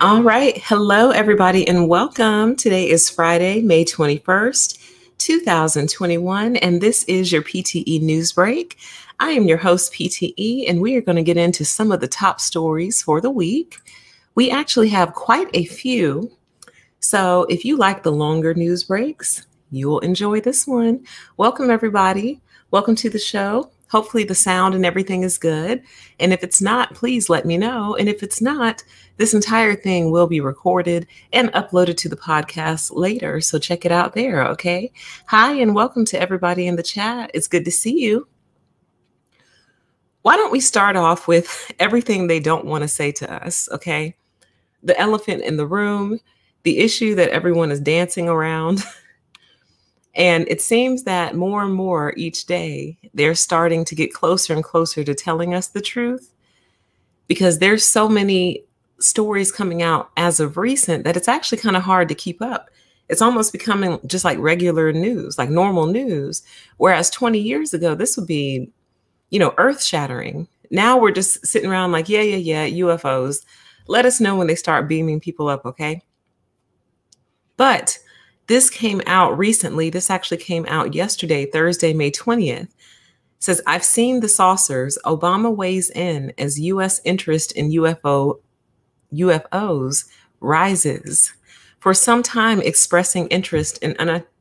All right. Hello, everybody, and welcome. Today is Friday, May 21st, 2021, and this is your PTE NewsBreak. I am your host, PTE, and we are going to get into some of the top stories for the week. We actually have quite a few, so if you like the longer news breaks, you will enjoy this one. Welcome, everybody. Welcome to the show. Hopefully the sound and everything is good. And if it's not, please let me know. And if it's not, this entire thing will be recorded and uploaded to the podcast later. So check it out there, okay? Hi, and welcome to everybody in the chat. It's good to see you. Why don't we start off with everything they don't want to say to us, okay? The elephant in the room, the issue that everyone is dancing around. And it seems that more and more each day, they're starting to get closer and closer to telling us the truth, because there's so many stories coming out as of recent that it's actually kind of hard to keep up. It's almost becoming just like regular news, like normal news. Whereas 20 years ago, this would be, earth shattering. Now we're just sitting around like, yeah, UFOs. Let us know when they start beaming people up, okay? But this came out recently. This actually came out yesterday, Thursday, May 20th. It says, I've seen the saucers. Obama weighs in as U.S. interest in UFOs rises. For some time, expressing interest in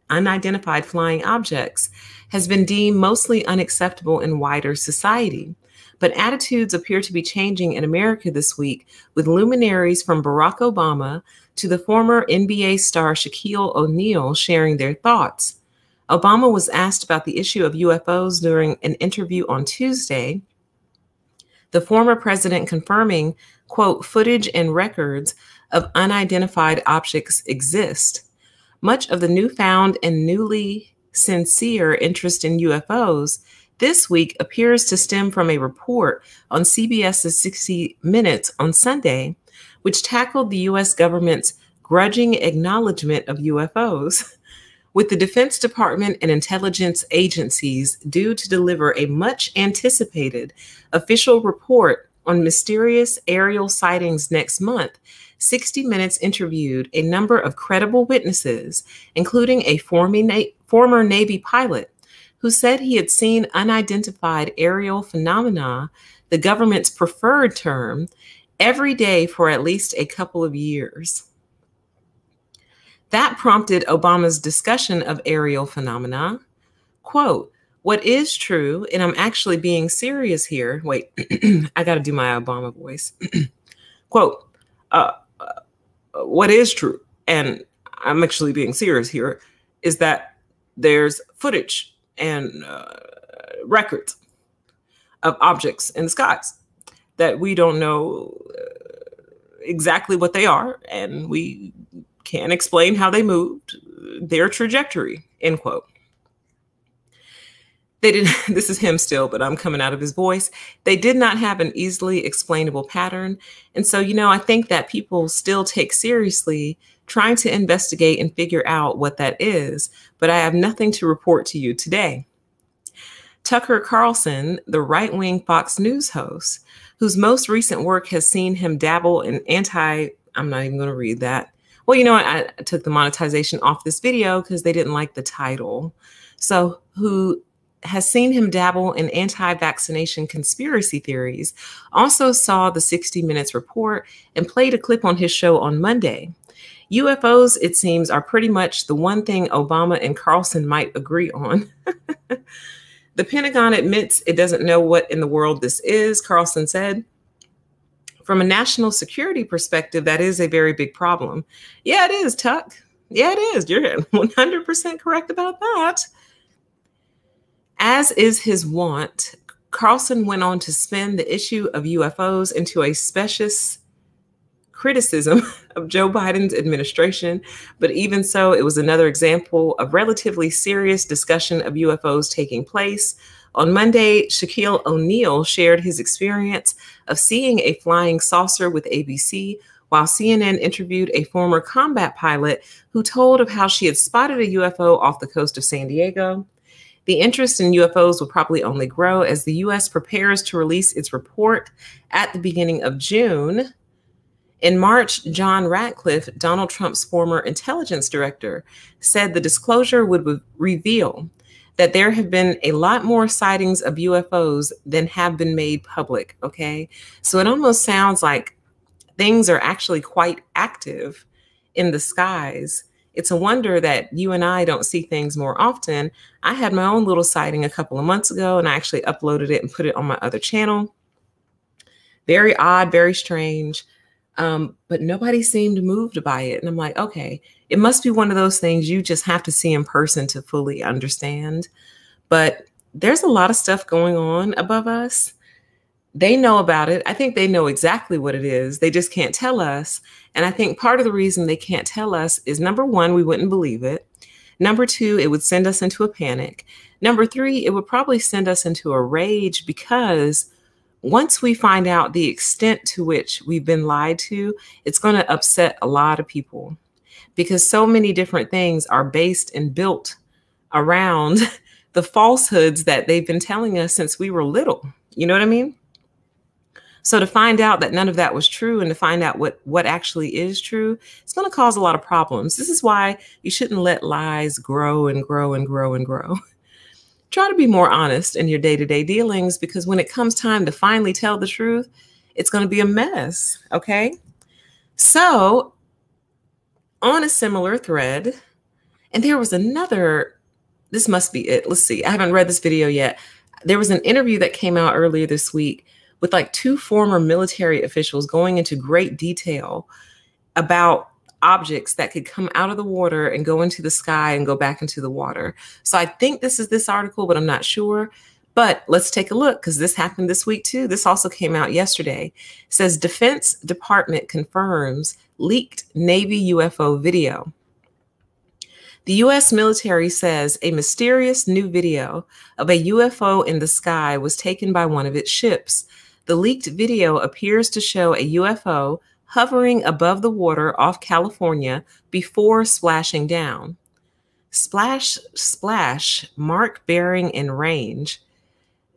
unidentified flying objects has been deemed mostly unacceptable in wider society. But attitudes appear to be changing in America this week, with luminaries from Barack Obama to the former NBA star Shaquille O'Neal sharing their thoughts. Obama was asked about the issue of UFOs during an interview on Tuesday, the former president confirming, quote, footage and records of unidentified objects exist. Much of the newfound and newly sincere interest in UFOs this week appears to stem from a report on CBS's 60 Minutes on Sunday, which tackled the U.S. government's grudging acknowledgement of UFOs, with the Defense Department and intelligence agencies due to deliver a much-anticipated official report on mysterious aerial sightings next month. 60 Minutes interviewed a number of credible witnesses, including a former Navy pilot, who said he had seen unidentified aerial phenomena, the government's preferred term, every day for at least a couple of years. That prompted Obama's discussion of aerial phenomena. Quote, what is true, and I'm actually being serious here. Wait, I got to do my Obama voice. Quote, what is true, and I'm actually being serious here, is that there's footage and records of objects in the skies that we don't know exactly what they are, and we can't explain how they moved, their trajectory, end quote. They did. This is him still, but I'm coming out of his voice. They did not have an easily explainable pattern. And so, I think that people still take seriously trying to investigate and figure out what that is, but I have nothing to report to you today. Tucker Carlson, the right-wing Fox News host, whose most recent work has seen him dabble in I'm not even going to read that. Well, you know what? I took the monetization off this video because they didn't like the title. So who has seen him dabble in anti-vaccination conspiracy theories, also saw the 60 Minutes report and played a clip on his show on Monday. UFOs, it seems, are pretty much the one thing Obama and Carlson might agree on. The Pentagon admits it doesn't know what in the world this is, Carlson said. From a national security perspective, that is a very big problem. Yeah, it is, Tuck. Yeah, it is. You're 100% correct about that. As is his wont, Carlson went on to spin the issue of UFOs into a specious criticism of Joe Biden's administration, but even so, it was another example of relatively serious discussion of UFOs taking place. On Monday, Shaquille O'Neal shared his experience of seeing a flying saucer with ABC, while CNN interviewed a former combat pilot who told of how she had spotted a UFO off the coast of San Diego. The interest in UFOs will probably only grow as the U.S. prepares to release its report at the beginning of June. In March, John Ratcliffe, Donald Trump's former intelligence director, said the disclosure would reveal that there have been a lot more sightings of UFOs than have been made public, okay? So it almost sounds like things are actually quite active in the skies. It's a wonder that you and I don't see things more often. I had my own little sighting a couple of months ago, and I actually uploaded it and put it on my other channel. Very odd, very strange. But nobody seemed moved by it. And I'm like, okay, it must be one of those things you just have to see in person to fully understand. But there's a lot of stuff going on above us. They know about it. I think they know exactly what it is. They just can't tell us. And I think part of the reason they can't tell us is, number one, we wouldn't believe it. Number two, it would send us into a panic. Number three, it would probably send us into a rage, because once we find out the extent to which we've been lied to, it's going to upset a lot of people, because so many different things are based and built around the falsehoods that they've been telling us since we were little. You know what I mean? So to find out that none of that was true, and to find out what actually is true, it's going to cause a lot of problems. This is why you shouldn't let lies grow and grow and grow and grow. Try to be more honest in your day-to-day dealings, because when it comes time to finally tell the truth, it's going to be a mess, okay? So on a similar thread, and there was another, this must be it. Let's see. I haven't read this video yet. There was an interview that came out earlier this week with like 2 former military officials going into great detail about objects that could come out of the water and go into the sky and go back into the water. So I think this is this article, but I'm not sure. But let's take a look, because this happened this week too. This also came out yesterday. It says Defense Department confirms leaked Navy UFO video. The U.S. military says a mysterious new video of a UFO in the sky was taken by one of its ships. The leaked video appears to show a UFO hovering above the water off California before splashing down. Splash, splash, mark bearing and range,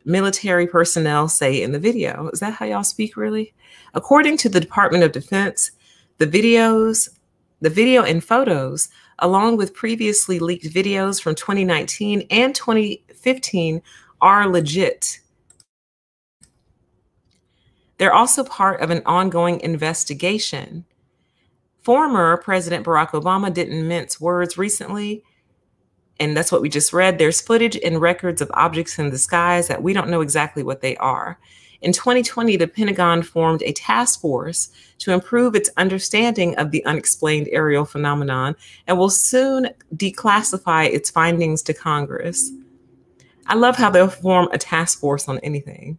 military personnel say in the video. Is that how y'all speak, really? According to the Department of Defense, the video and photos, along with previously leaked videos from 2019 and 2015, are legit. They're also part of an ongoing investigation. Former President Barack Obama didn't mince words recently, and that's what we just read. There's footage and records of objects in the skies that we don't know exactly what they are. In 2020, the Pentagon formed a task force to improve its understanding of the unexplained aerial phenomenon and will soon declassify its findings to Congress. I love how they'll form a task force on anything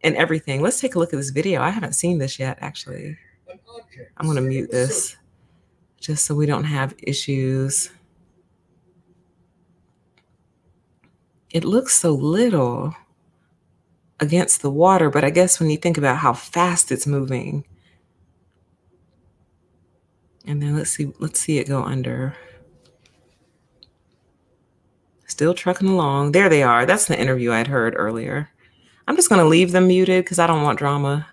and everything. Let's take a look at this video. I haven't seen this yet, actually. I'm going to mute this just so we don't have issues. It looks so little against the water, but I guess when you think about how fast it's moving. And then let's see it go under. Still trucking along. There they are. That's the interview I'd heard earlier. I'm just going to leave them muted because I don't want drama.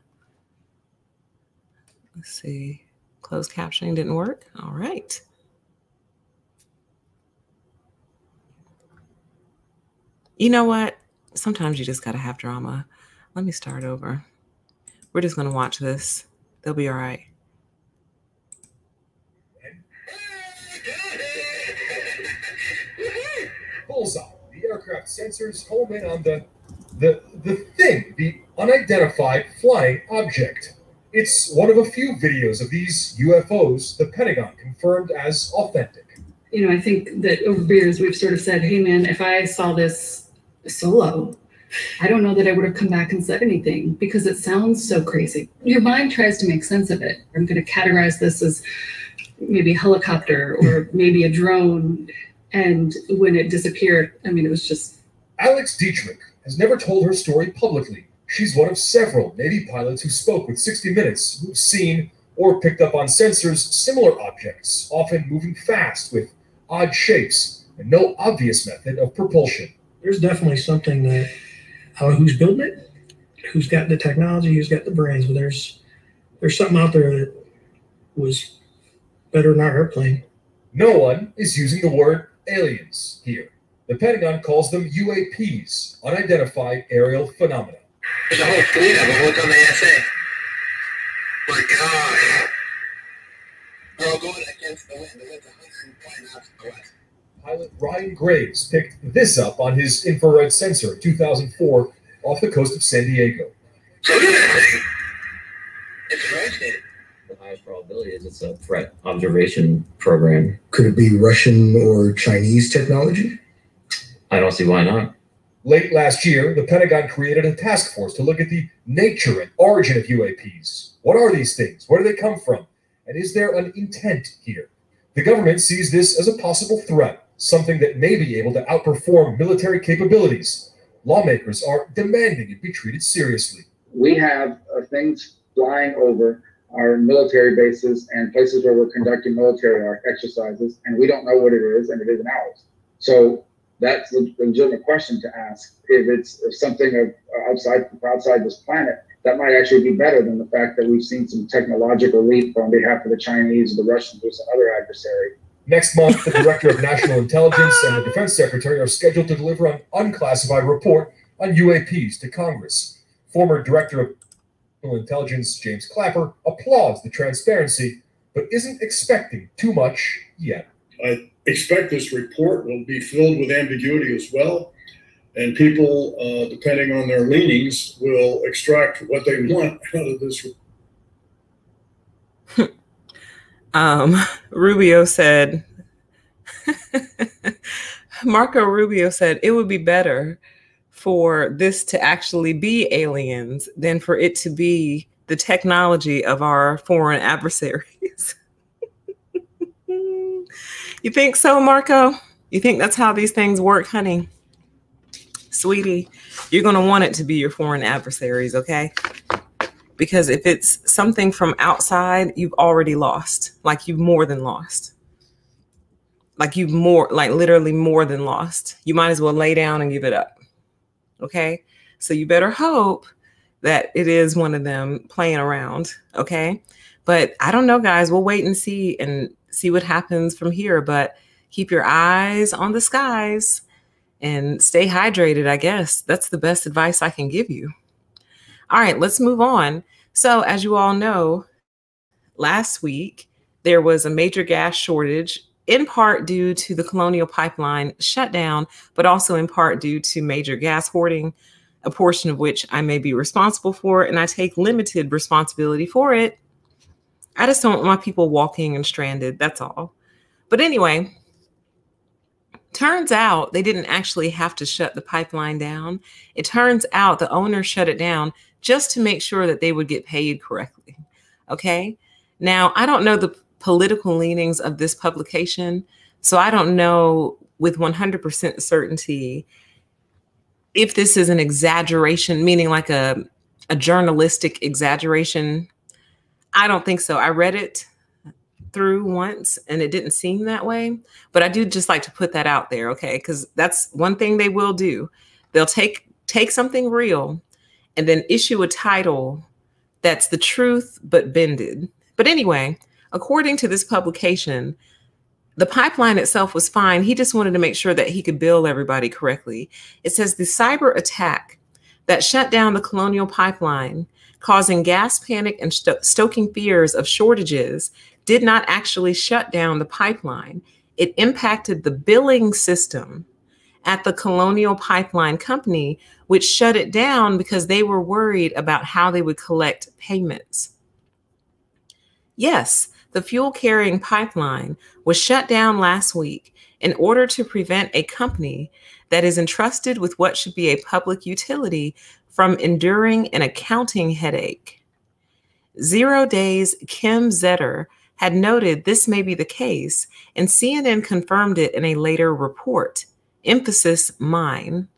Let's see. Closed captioning didn't work. All right. You know what? Sometimes you just got to have drama. Let me start over. We're just going to watch this. They'll be all right. Bullseye. The aircraft sensors home in on the unidentified flying object. It's one of a few videos of these UFOs the Pentagon confirmed as authentic. You know, I think that over years we've sort of said, hey man, if I saw this solo, I don't know that I would have come back and said anything because it sounds so crazy. Your mind tries to make sense of it. I'm going to categorize this as maybe a helicopter or maybe a drone. And when it disappeared, I mean, it was just... Alex Dietrich has never told her story publicly. She's one of several Navy pilots who spoke with 60 Minutes, who've seen or picked up on sensors similar objects, often moving fast with odd shapes and no obvious method of propulsion. There's definitely something that, who's building it, who's got the technology, who's got the brains, but there's something out there that was better than our airplane. No one is using the word aliens here. The Pentagon calls them UAPs, unidentified aerial phenomena. There's a whole fleet of them. Look on the SA. My gosh. They're all going against the wind. The wind's 120 knots to the west. Pilot Ryan Graves picked this up on his infrared sensor in 2004 off the coast of San Diego. So look at that thing. It's rotated. The highest probability is it's a threat observation program. Could it be Russian or Chinese technology? I don't see why not. Late last year, the Pentagon created a task force to look at the nature and origin of UAPs. What are these things? Where do they come from? And is there an intent here? The government sees this as a possible threat, something that may be able to outperform military capabilities. Lawmakers are demanding it be treated seriously. We have things flying over our military bases and places where we're conducting military exercises, and we don't know what it is, and it isn't ours. So that's a legitimate question to ask. If something outside this planet, that might actually be better than the fact that we've seen some technological leap on behalf of the Chinese, the Russians, or some other adversary. Next month, the Director of National Intelligence and the Defense Secretary are scheduled to deliver an unclassified report on UAPs to Congress. Former Director of National Intelligence James Clapper applauds the transparency, but isn't expecting too much yet. I expect this report will be filled with ambiguity as well, and people, depending on their leanings, will extract what they want out of this. Rubio said, Marco Rubio said, it would be better for this to actually be aliens than for it to be the technology of our foreign adversaries. You think so, Marco? You think that's how these things work, honey? Sweetie, you're going to want it to be your foreign adversaries, okay? Because if it's something from outside, you've already lost. Like you've more than lost. Like literally more than lost. You might as well lay down and give it up. Okay? So you better hope that it is one of them playing around. Okay? But I don't know, guys. We'll wait and see what happens from here. But keep your eyes on the skies and stay hydrated, I guess. That's the best advice I can give you. All right, let's move on. So as you all know, last week, there was a major gas shortage, in part due to the Colonial Pipeline shutdown, but also in part due to major gas hoarding, a portion of which I may be responsible for, and I take limited responsibility for it. I just don't want my people walking and stranded, that's all. But anyway, turns out they didn't actually have to shut the pipeline down. It turns out the owner shut it down just to make sure that they would get paid correctly. Okay. Now, I don't know the political leanings of this publication, so I don't know with 100% certainty if this is an exaggeration, meaning like a journalistic exaggeration. I don't think so. I read it through once and it didn't seem that way, but I do just like to put that out there. Okay. Because that's one thing they will do. They'll take something real and then issue a title that's the truth, but bended. But anyway, according to this publication, the pipeline itself was fine. He just wanted to make sure that he could bill everybody correctly. It says the cyber attack that shut down the Colonial Pipeline, causing gas panic and stoking fears of shortages, did not actually shut down the pipeline. It impacted the billing system at the Colonial Pipeline Company, which shut it down because they were worried about how they would collect payments. Yes, the fuel-carrying pipeline was shut down last week in order to prevent a company that is entrusted with what should be a public utility from enduring an accounting headache. 0 Day's Kim Zetter had noted this may be the case, and CNN confirmed it in a later report. Emphasis mine,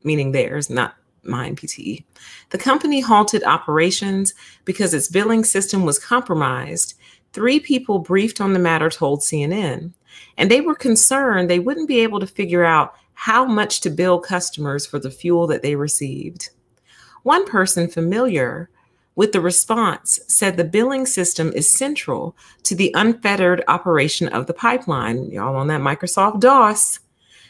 meaning theirs, not mine, PTE. The company halted operations because its billing system was compromised. 3 people briefed on the matter told CNN, and they were concerned they wouldn't be able to figure out how much to bill customers for the fuel that they received. One person familiar with the response said the billing system is central to the unfettered operation of the pipeline. Y'all on that Microsoft DOS.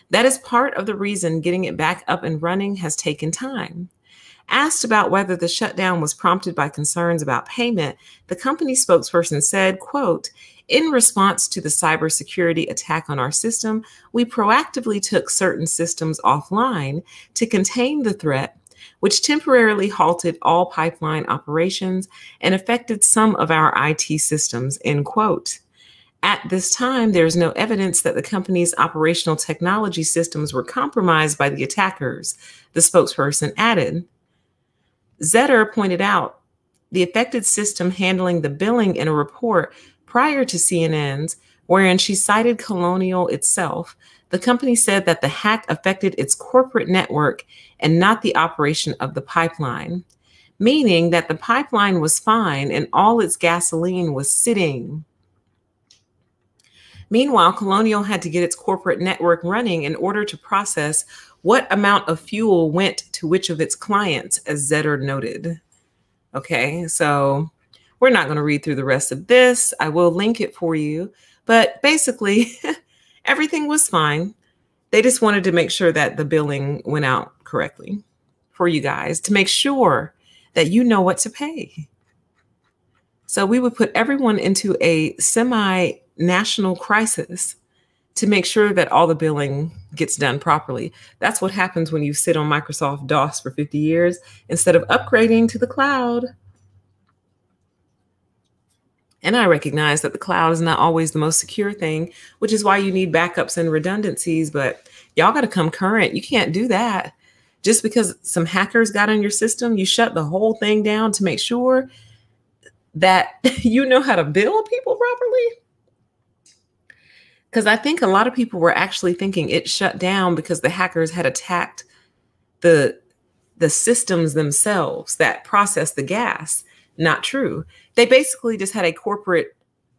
That is part of the reason getting it back up and running has taken time. Asked about whether the shutdown was prompted by concerns about payment, the company spokesperson said, quote, "In response to the cybersecurity attack on our system, we proactively took certain systems offline to contain the threat, which temporarily halted all pipeline operations and affected some of our IT systems," end quote. At this time, there is no evidence that the company's operational technology systems were compromised by the attackers, the spokesperson added. Zetter pointed out the affected system handling the billing in a report prior to CNN's, wherein she cited Colonial itself. The company said that the hack affected its corporate network and not the operation of the pipeline, meaning that the pipeline was fine and all its gasoline was sitting. Meanwhile, Colonial had to get its corporate network running in order to process what amount of fuel went to which of its clients, as Zetter noted. Okay, so we're not going to read through the rest of this. I will link it for you. But basically, everything was fine. They just wanted to make sure that the billing went out correctly for you guys, to make sure that you know what to pay. So we would put everyone into a semi-national crisis to make sure that all the billing gets done properly. That's what happens when you sit on Microsoft DOS for 50 years instead of upgrading to the cloud. And I recognize that the cloud is not always the most secure thing, which is why you need backups and redundancies, but y'all got to come current. You can't do that. Just because some hackers got on your system, you shut the whole thing down to make sure that you know how to bill people properly. Because I think a lot of people were actually thinking it shut down because the hackers had attacked the systems themselves that process the gas. Not true. They basically just had a corporate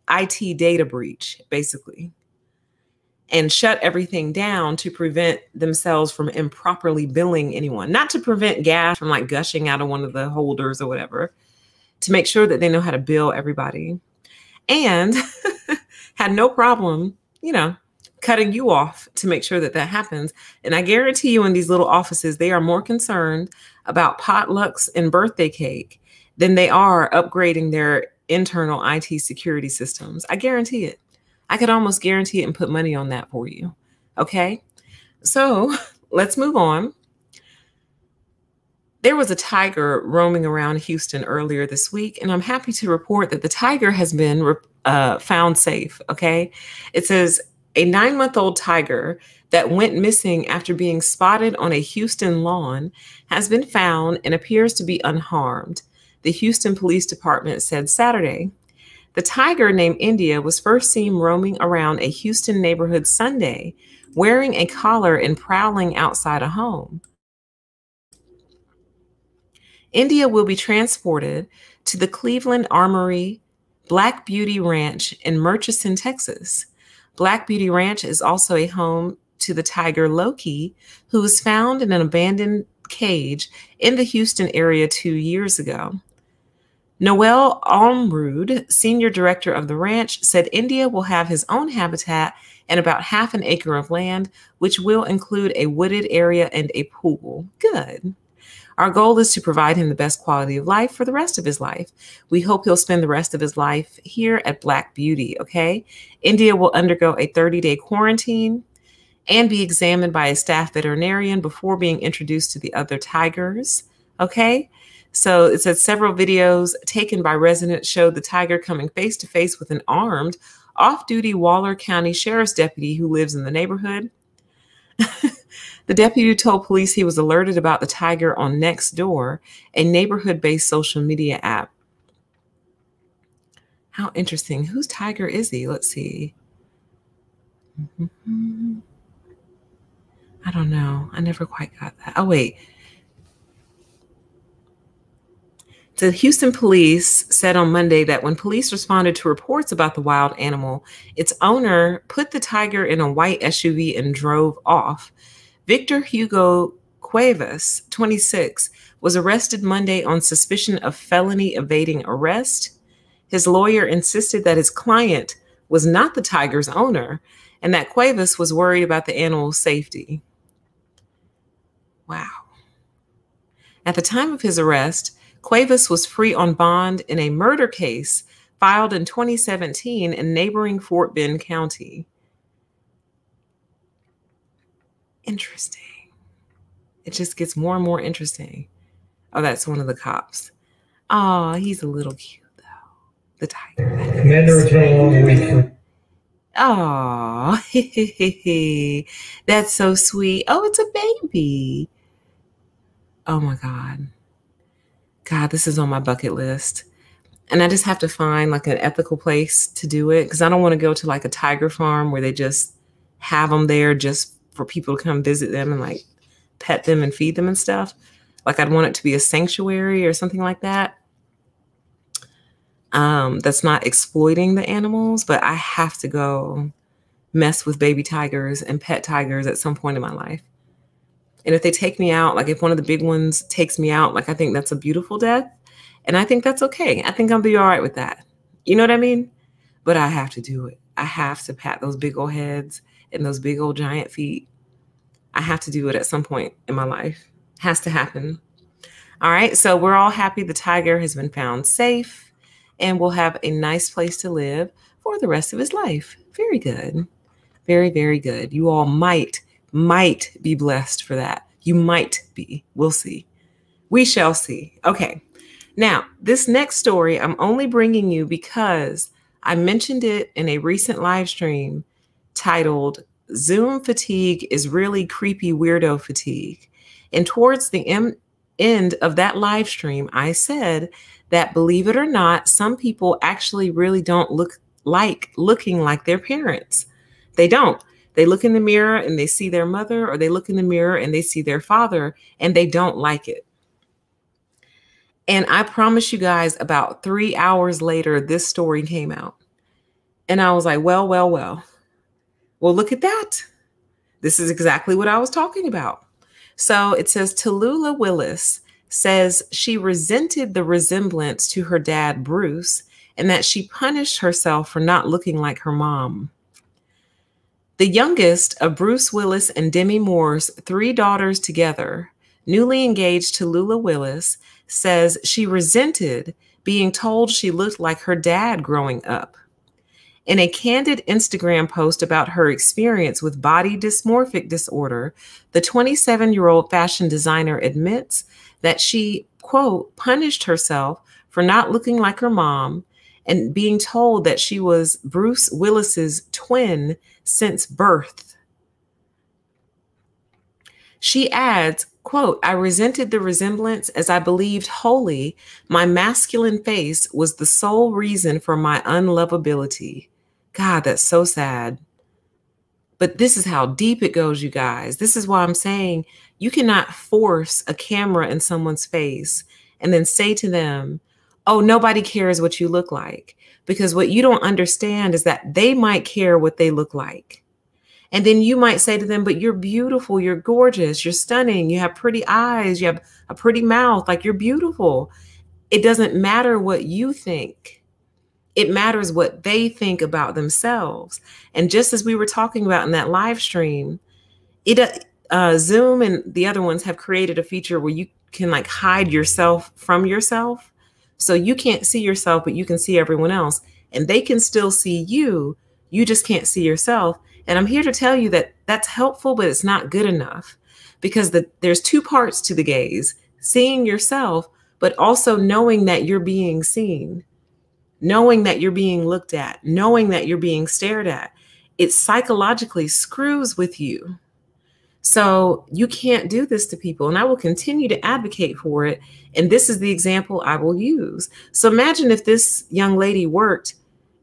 IT data breach, basically, and shut everything down to prevent themselves from improperly billing anyone, not to prevent gas from like gushing out of one of the holders or whatever, to make sure that they know how to bill everybody, and had no problem, you know, cutting you off to make sure that that happens. And I guarantee you in these little offices, they are more concerned about potlucks and birthday cake than they are upgrading their internal IT security systems. I guarantee it. I could almost guarantee it and put money on that for you. Okay, so let's move on. There was a tiger roaming around Houston earlier this week, and I'm happy to report that the tiger has been found safe. Okay, it says a 9-month-old tiger that went missing after being spotted on a Houston lawn has been found and appears to be unharmed, the Houston Police Department said Saturday. The tiger named India was first seen roaming around a Houston neighborhood Sunday, wearing a collar and prowling outside a home. India will be transported to the Cleveland Armory Black Beauty Ranch in Murchison, Texas. Black Beauty Ranch is also a home to the tiger Loki, who was found in an abandoned cage in the Houston area 2 years ago. Noel Almrood, senior director of the ranch, said India will have his own habitat and about half an acre of land, which will include a wooded area and a pool. Good. Our goal is to provide him the best quality of life for the rest of his life. We hope he'll spend the rest of his life here at Black Beauty, okay? India will undergo a 30-day quarantine and be examined by a staff veterinarian before being introduced to the other tigers, okay? So it said several videos taken by residents showed the tiger coming face to face with an armed, off-duty Waller County Sheriff's deputy who lives in the neighborhood. The deputy told police he was alerted about the tiger on Nextdoor, a neighborhood-based social media app. How interesting. Whose tiger is he? Let's see. I don't know. I never quite got that. Oh, wait. The Houston police said on Monday that when police responded to reports about the wild animal, its owner put the tiger in a white SUV and drove off. Victor Hugo Cuevas, 26, was arrested Monday on suspicion of felony evading arrest. His lawyer insisted that his client was not the tiger's owner and that Cuevas was worried about the animal's safety. Wow. At the time of his arrest, Cuevas was free on bond in a murder case filed in 2017 in neighboring Fort Bend County. Interesting. It just gets more and more interesting. Oh, that's one of the cops. Oh, he's a little cute, though. The tiger. Commander, it's been a long week. Oh, that's so sweet. Oh, it's a baby. Oh, my God. God, this is on my bucket list. And I just have to find like an ethical place to do it because I don't want to go to like a tiger farm where they just have them there just for people to come visit them and like pet them and feed them and stuff. Like I'd want it to be a sanctuary or something like that. That's not exploiting the animals, but I have to go mess with baby tigers and pet tigers at some point in my life. And if they take me out, like if one of the big ones takes me out, like I think that's a beautiful death. And I think that's okay. I think I'll be all right with that. You know what I mean? But I have to do it. I have to pat those big old heads and those big old giant feet. I have to do it at some point in my life. It has to happen. All right. So we're all happy the tiger has been found safe and will have a nice place to live for the rest of his life. Very good. Very, very good. You all might be blessed for that. You might be. We'll see. We shall see. Okay. Now, this next story, I'm only bringing you because I mentioned it in a recent live stream titled Zoom Fatigue is Really Creepy Weirdo Fatigue. And towards the end of that live stream, I said that, believe it or not, some people actually really don't look like looking like their parents. They don't. They look in the mirror and they see their mother, or they look in the mirror and they see their father, and they don't like it. And I promise you guys, about 3 hours later, this story came out. And I was like, well, look at that. This is exactly what I was talking about. So it says Tallulah Willis says she resented the resemblance to her dad, Bruce, and that she punished herself for not looking like her mom. The youngest of Bruce Willis and Demi Moore's 3 daughters together, newly engaged Tallulah Willis, says she resented being told she looked like her dad growing up. In a candid Instagram post about her experience with body dysmorphic disorder, the 27-year-old fashion designer admits that she, quote, punished herself for not looking like her mom and being told that she was Bruce Willis's twin since birth. She adds, quote, I resented the resemblance as I believed wholly my masculine face was the sole reason for my unlovability. God, that's so sad. But this is how deep it goes, you guys. This is why I'm saying you cannot force a camera in someone's face and then say to them, oh, nobody cares what you look like. Because what you don't understand is that they might care what they look like. And then you might say to them, but you're beautiful, you're gorgeous, you're stunning, you have pretty eyes, you have a pretty mouth, like you're beautiful. It doesn't matter what you think. It matters what they think about themselves. And just as we were talking about in that live stream, Zoom and the other ones have created a feature where you can like hide yourself from yourself. So you can't see yourself, but you can see everyone else. And they can still see you. You just can't see yourself. And I'm here to tell you that that's helpful, but it's not good enough because there's 2 parts to the gaze, seeing yourself, but also knowing that you're being seen, knowing that you're being looked at, knowing that you're being stared at. It psychologically screws with you. So you can't do this to people. And I will continue to advocate for it. And this is the example I will use. So imagine if this young lady worked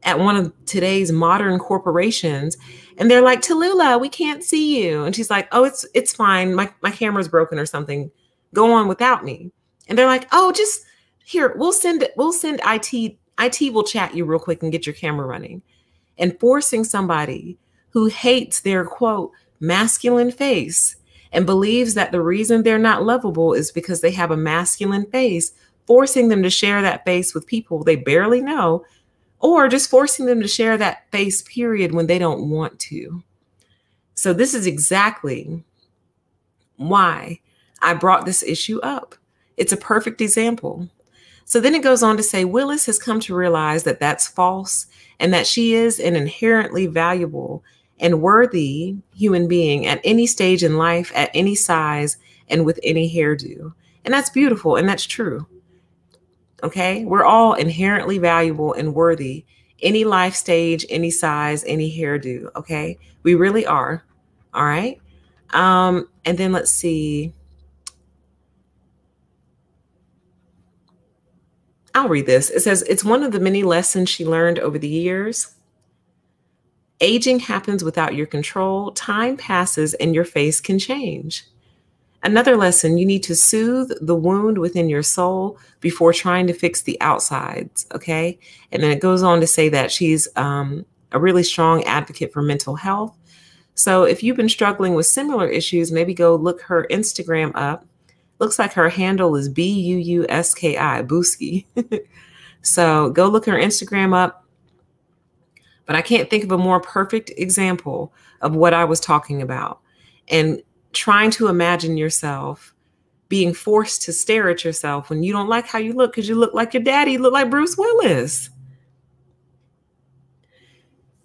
at one of today's modern corporations and they're like, Tallulah, we can't see you. And she's like, oh, it's fine. My camera's broken or something. Go on without me. And they're like, oh, just here, we'll send IT. IT will chat you real quick and get your camera running. And forcing somebody who hates their, quote, masculine face and believes that the reason they're not lovable is because they have a masculine face, forcing them to share that face with people they barely know, or just forcing them to share that face, period, when they don't want to. So this is exactly why I brought this issue up. It's a perfect example. So then it goes on to say, Willis has come to realize that that's false and that she is an inherently valuable and worthy human being at any stage in life, at any size, and with any hairdo. And that's beautiful, and that's true. Okay? We're all inherently valuable and worthy, any life stage, any size, any hairdo. Okay? We really are. All right? And then let's see. I'll read this. It says, it's one of the many lessons she learned over the years. Aging happens without your control. Time passes and your face can change. Another lesson, you need to soothe the wound within your soul before trying to fix the outsides, okay? And then it goes on to say that she's a really strong advocate for mental health. So if you've been struggling with similar issues, maybe go look her Instagram up. Looks like her handle is Buuski, Booski. So go look her Instagram up. But I can't think of a more perfect example of what I was talking about. And trying to imagine yourself being forced to stare at yourself when you don't like how you look because you look like your daddy, you look like Bruce Willis.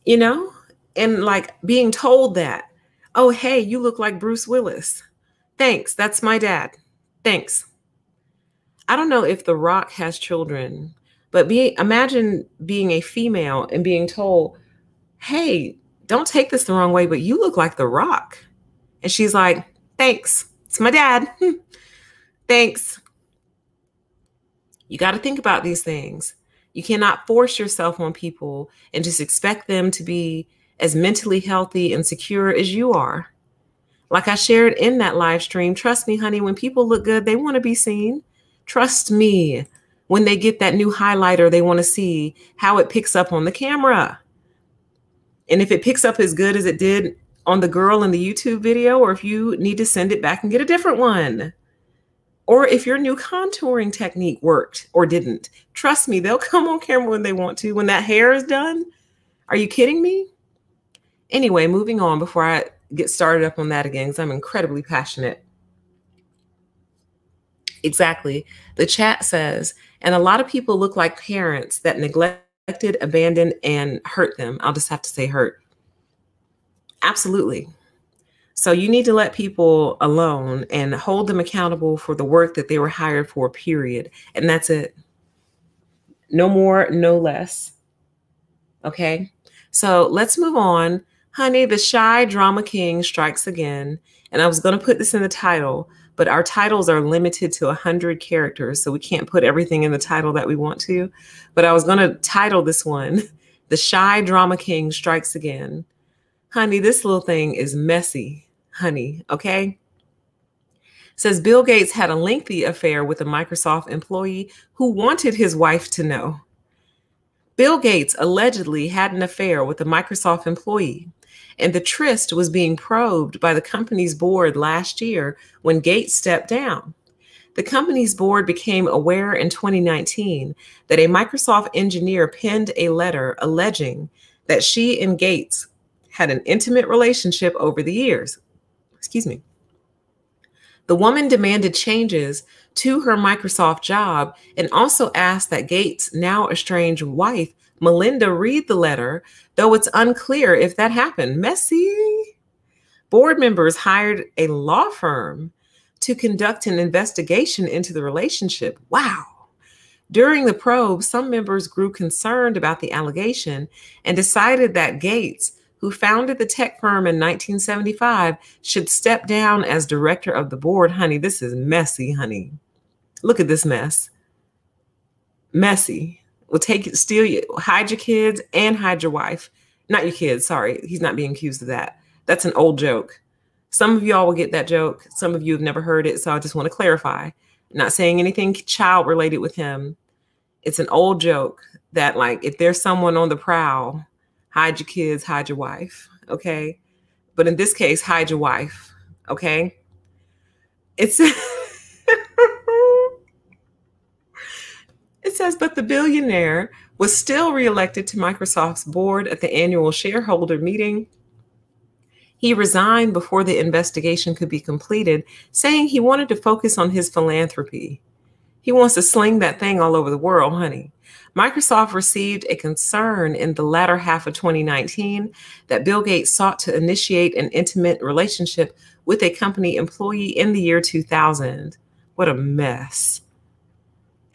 You know? And like being told that, oh, hey, you look like Bruce Willis. Thanks, that's my dad. Thanks. I don't know if The Rock has children, but imagine being a female and being told, hey, don't take this the wrong way, but you look like The Rock. And she's like, thanks. It's my dad. Thanks. You got to think about these things. You cannot force yourself on people and just expect them to be as mentally healthy and secure as you are. Like I shared in that live stream, trust me, honey, when people look good, they want to be seen. Trust me, when they get that new highlighter, they want to see how it picks up on the camera. And if it picks up as good as it did on the girl in the YouTube video, or if you need to send it back and get a different one, or if your new contouring technique worked or didn't, trust me, they'll come on camera when they want to. When that hair is done, are you kidding me? Anyway, moving on before I get started up on that again, because I'm incredibly passionate. Exactly. The chat says, and a lot of people look like parents that neglected, abandoned, and hurt them. I'll just have to say hurt. Absolutely. So you need to let people alone and hold them accountable for the work that they were hired for, period. And that's it. No more, no less. Okay. So let's move on. Honey, the shy drama king strikes again. And I was going to put this in the title, but our titles are limited to 100 characters. So we can't put everything in the title that we want to. But I was going to title this one, The Shy Drama King Strikes Again. Honey, this little thing is messy, honey, okay? Says Bill Gates had a lengthy affair with a Microsoft employee who wanted his wife to know. Bill Gates allegedly had an affair with a Microsoft employee, and the tryst was being probed by the company's board last year when Gates stepped down. The company's board became aware in 2019 that a Microsoft engineer penned a letter alleging that she and Gates had an intimate relationship over the years. Excuse me. The woman demanded changes to her Microsoft job and also asked that Gates' now estranged wife, Melinda, read the letter, though it's unclear if that happened. Messy. Board members hired a law firm to conduct an investigation into the relationship. Wow. During the probe, some members grew concerned about the allegation and decided that Gates, who founded the tech firm in 1975, should step down as director of the board. Honey, this is messy, honey. Look at this mess. Messy. Will take it, steal you, hide your kids and hide your wife. Not your kids, sorry. He's not being accused of that. That's an old joke. Some of y'all will get that joke. Some of you have never heard it, so I just want to clarify. Not saying anything child related with him. It's an old joke that, like, if there's someone on the prowl, hide your kids, hide your wife, okay? But in this case, hide your wife, okay? It's it says, but the billionaire was still reelected to Microsoft's board at the annual shareholder meeting. He resigned before the investigation could be completed, saying he wanted to focus on his philanthropy. He wants to sling that thing all over the world, honey. Microsoft received a concern in the latter half of 2019 that Bill Gates sought to initiate an intimate relationship with a company employee in the year 2000. What a mess.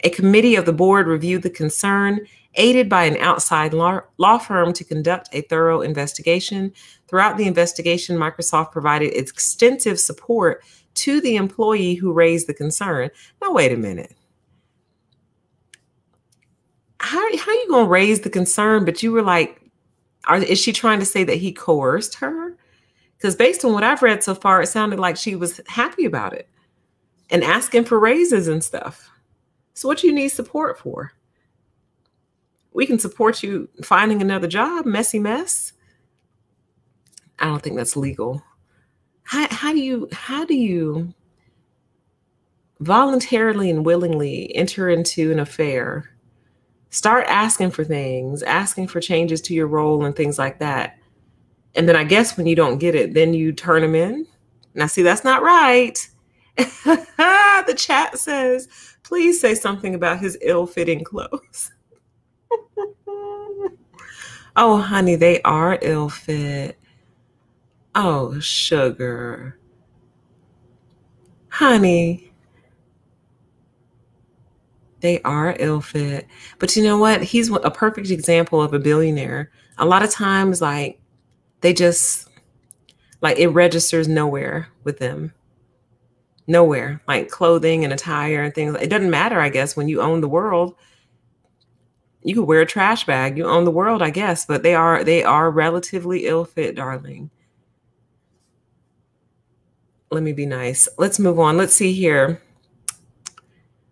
A committee of the board reviewed the concern, aided by an outside law firm to conduct a thorough investigation. Throughout the investigation, Microsoft provided extensive support to the employee who raised the concern. Now, wait a minute. How are you going to raise the concern? But you were like, is she trying to say that he coerced her? Because based on what I've read so far, it sounded like she was happy about it and asking for raises and stuff. So what do you need support for? We can support you finding another job, messy mess. I don't think that's legal. How do you voluntarily and willingly enter into an affair, start asking for things, asking for changes to your role and things like that, and then I guess when you don't get it, then you turn them in? Now, see, that's not right. The chat says, please say something about his ill-fitting clothes. Oh, honey, they are ill-fit. Oh, sugar. Honey, they are ill-fit. But you know what? He's a perfect example of a billionaire. A lot of times, like, they just, like, it registers nowhere with them. Nowhere. Like clothing and attire and things. It doesn't matter, I guess, when you own the world. You could wear a trash bag. You own the world, I guess. But they are relatively ill-fit, darling. Let me be nice. Let's move on. Let's see here.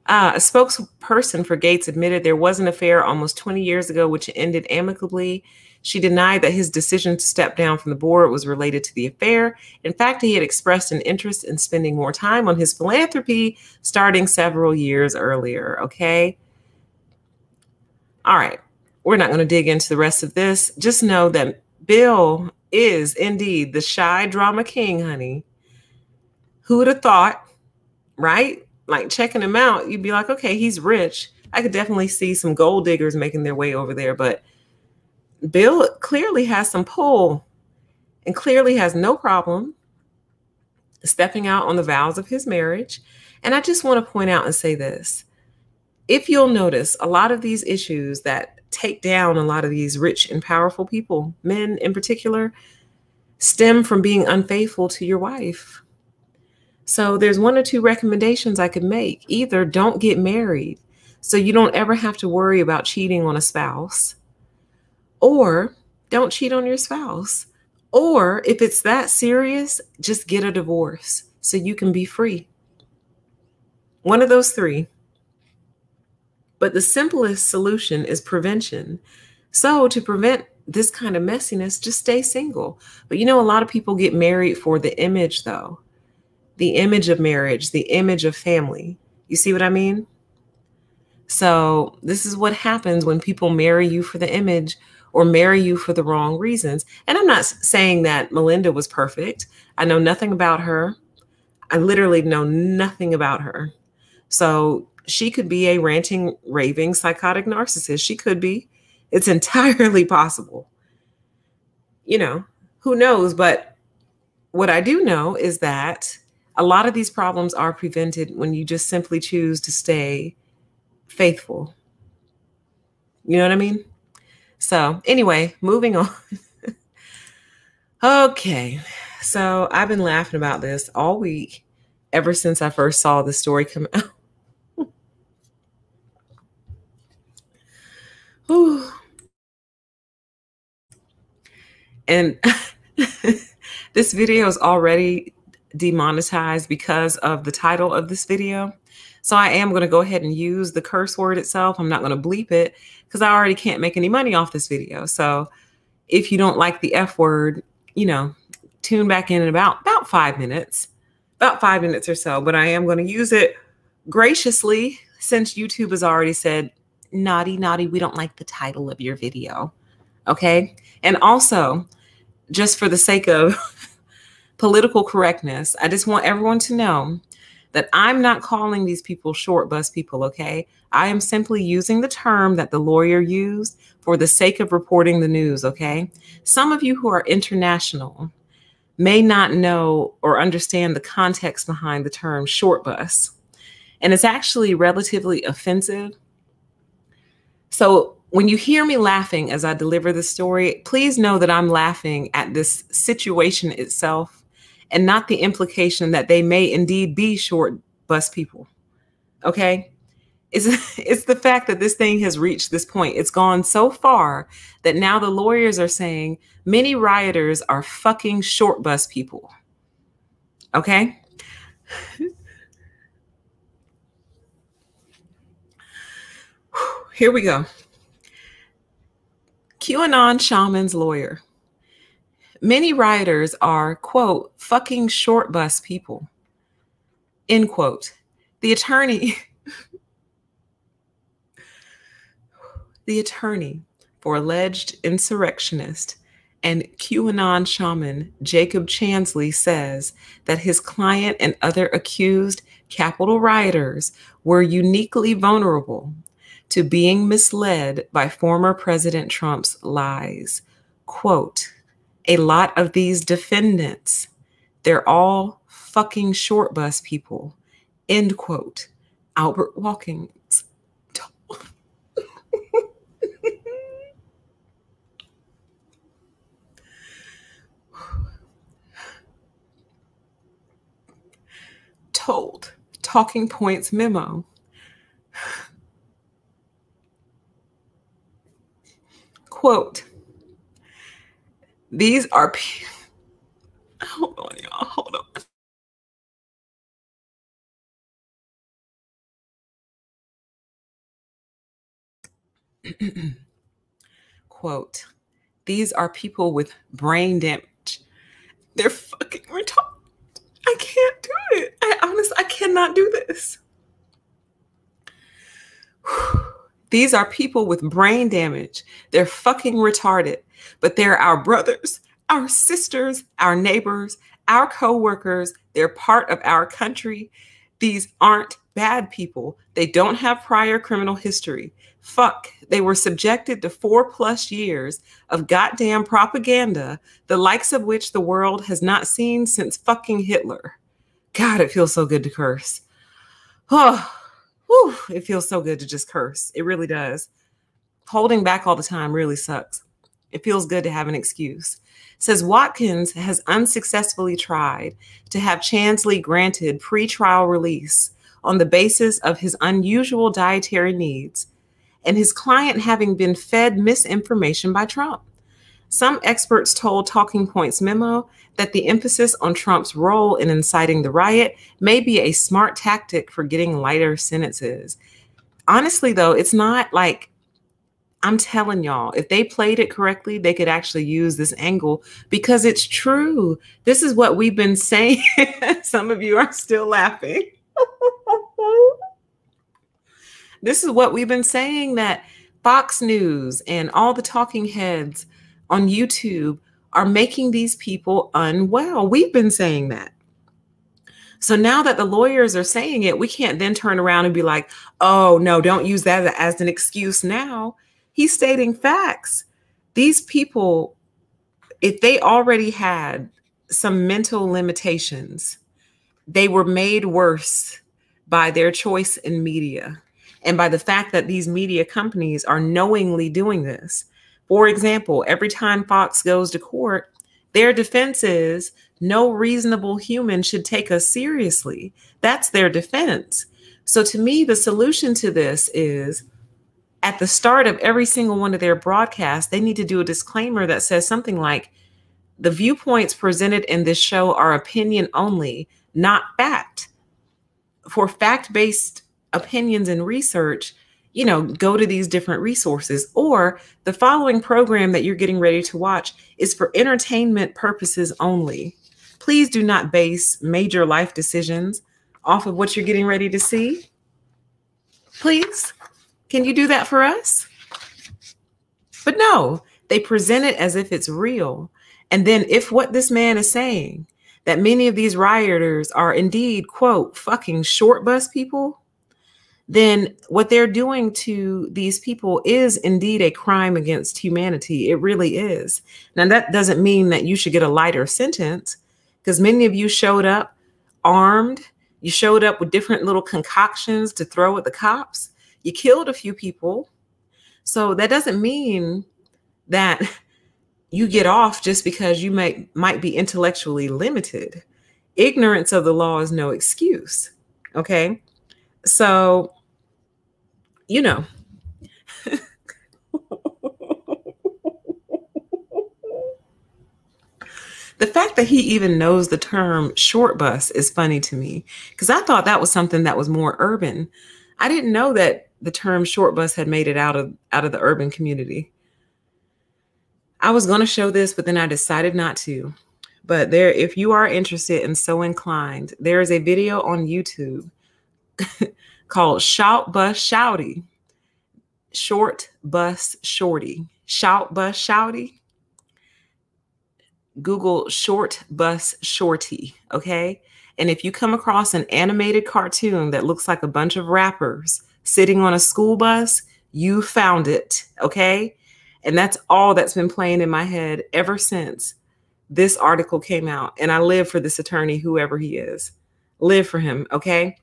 A spokesperson for Gates admitted there was an affair almost 20 years ago, which ended amicably. She denied that his decision to step down from the board was related to the affair. In fact, he had expressed an interest in spending more time on his philanthropy starting several years earlier. Okay. All right. We're not going to dig into the rest of this. Just know that Bill is indeed the shy drama king, honey. Who would have thought, right? Like checking him out, you'd be like, okay, he's rich. I could definitely see some gold diggers making their way over there, but Bill clearly has some pull and clearly has no problem stepping out on the vows of his marriage. And I just want to point out and say this. If you'll notice, a lot of these issues that take down a lot of these rich and powerful people, men in particular, stem from being unfaithful to your wife. So there's one or two recommendations I could make. Either don't get married so you don't ever have to worry about cheating on a spouse, or don't cheat on your spouse. Or if it's that serious, just get a divorce so you can be free. One of those three. But the simplest solution is prevention. So to prevent this kind of messiness, just stay single. But you know, a lot of people get married for the image, though. The image of marriage, the image of family. You see what I mean? So this is what happens when people marry you for the image or marry you for the wrong reasons. And I'm not saying that Melinda was perfect. I know nothing about her. I literally know nothing about her. So she could be a ranting, raving, psychotic narcissist. She could be. It's entirely possible. You know, who knows? But what I do know is that a lot of these problems are prevented when you just simply choose to stay faithful. You know what I mean? So anyway, moving on. Okay. So I've been laughing about this all week, ever since I first saw the story come out. Whew. And this video is already demonetized because of the title of this video. So I am going to go ahead and use the curse word itself. I'm not going to bleep it because I already can't make any money off this video. So if you don't like the F word, you know, tune back in about 5 minutes. about 5 minutes or so, but I am going to use it graciously since YouTube has already said, naughty, naughty, we don't like the title of your video. Okay. And also, just for the sake of political correctness, I just want everyone to know that I'm not calling these people short bus people, okay? I am simply using the term that the lawyer used for the sake of reporting the news, okay? Some of you who are international may not know or understand the context behind the term short bus, and it's actually relatively offensive. So when you hear me laughing as I deliver this story, please know that I'm laughing at this situation itself and not the implication that they may indeed be short bus people. Okay? It's the fact that this thing has reached this point. It's gone so far that now the lawyers are saying many rioters are fucking short bus people. Okay? Here we go. QAnon Shaman's lawyer. Many rioters are, quote, fucking short bus people, end quote. The attorney for alleged insurrectionist and QAnon shaman Jacob Chansley says that his client and other accused Capitol rioters were uniquely vulnerable to being misled by former President Trump's lies. Quote, a lot of these defendants, they're all fucking short bus people, end quote. Albert Watkins told Talking Points memo. Quote, these are hold on, y'all, hold on. Quote, these are people with brain damage. They're fucking retarded. I can't do it. I cannot do this. These are people with brain damage. They're fucking retarded, but they're our brothers, our sisters, our neighbors, our co-workers. They're part of our country. These aren't bad people. They don't have prior criminal history. Fuck, they were subjected to 4+ years of goddamn propaganda, the likes of which the world has not seen since fucking Hitler. God, it feels so good to curse. Oh, whew, it feels so good to just curse. It really does. Holding back all the time really sucks. It feels good to have an excuse. Says Watkins has unsuccessfully tried to have Chansley granted pretrial release on the basis of his unusual dietary needs and his client having been fed misinformation by Trump. Some experts told Talking Points memo that the emphasis on Trump's role in inciting the riot may be a smart tactic for getting lighter sentences. Honestly, though, it's not like, I'm telling y'all, if they played it correctly, they could actually use this angle because it's true. This is what we've been saying. Some of you are still laughing. This is what we've been saying, that Fox News and all the talking heads on YouTube are making these people unwell. We've been saying that. So now that the lawyers are saying it, we can't then turn around and be like, oh, no, don't use that as an excuse now. He's stating facts. These people, if they already had some mental limitations, they were made worse by their choice in media and by the fact that these media companies are knowingly doing this. For example, every time Fox goes to court, their defense is no reasonable human should take us seriously. That's their defense. So to me, the solution to this is at the start of every single one of their broadcasts, they need to do a disclaimer that says something like, the viewpoints presented in this show are opinion only, not fact. For fact-based opinions and research, go to these different resources. Or the following program that you're getting ready to watch is for entertainment purposes only. please do not base major life decisions off of what you're getting ready to see. Please, can you do that for us? But no, they present it as if it's real. And then if what this man is saying, that many of these rioters are indeed, quote, fucking short bus people, then what they're doing to these people is indeed a crime against humanity. It really is. Now, that doesn't mean that you should get a lighter sentence, because many of you showed up armed. You showed up with different little concoctions to throw at the cops. You killed a few people. So that doesn't mean that you get off just because you might be intellectually limited. Ignorance of the law is no excuse. Okay. So, you know, the fact that he even knows the term short bus is funny to me, because I thought that was something that was more urban. I didn't know that the term short bus had made it out of the urban community. I was going to show this, but then I decided not to. But there, if you are interested and so inclined, there is a video on YouTube called Shout Bus Shouty. Short Bus Shorty. Shout Bus Shouty. Google Short Bus Shorty, okay? And if you come across an animated cartoon that looks like a bunch of rappers sitting on a school bus, you found it, okay? And that's all that's been playing in my head ever since this article came out. And I live for this attorney, whoever he is. Live for him, okay?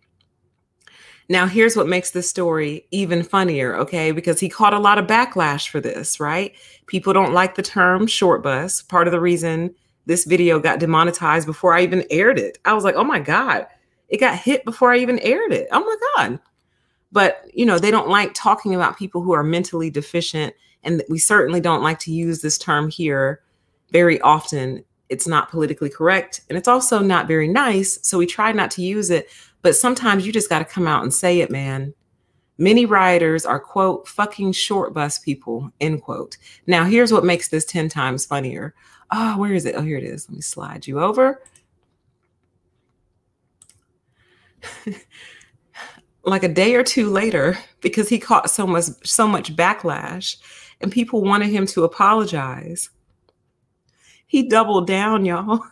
Now, here's what makes this story even funnier, okay? Because he caught a lot of backlash for this, right? People don't like the term short bus. Part of the reason this video got demonetized before I even aired it. I was like, oh my God, it got hit before I even aired it. Oh my God. But, you know, they don't like talking about people who are mentally deficient. And we certainly don't like to use this term here very often. It's not politically correct. And it's also not very nice. So we try not to use it. But sometimes you just got to come out and say it, man. Many rioters are, quote, fucking short bus people, end quote. Now, here's what makes this 10 times funnier. Oh, where is it? Oh, here it is. Let me slide you over. Like a day or two later, because he caught so much backlash and people wanted him to apologize, he doubled down, y'all.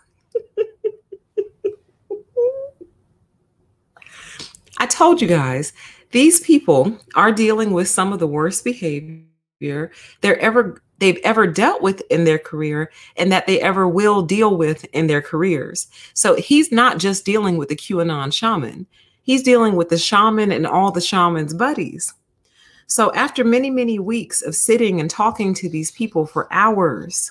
I told you guys, these people are dealing with some of the worst behavior they've ever dealt with in their career and that they ever will deal with in their careers. So he's not just dealing with the QAnon shaman. He's dealing with the shaman and all the shaman's buddies. So after many, many weeks of sitting and talking to these people for hours,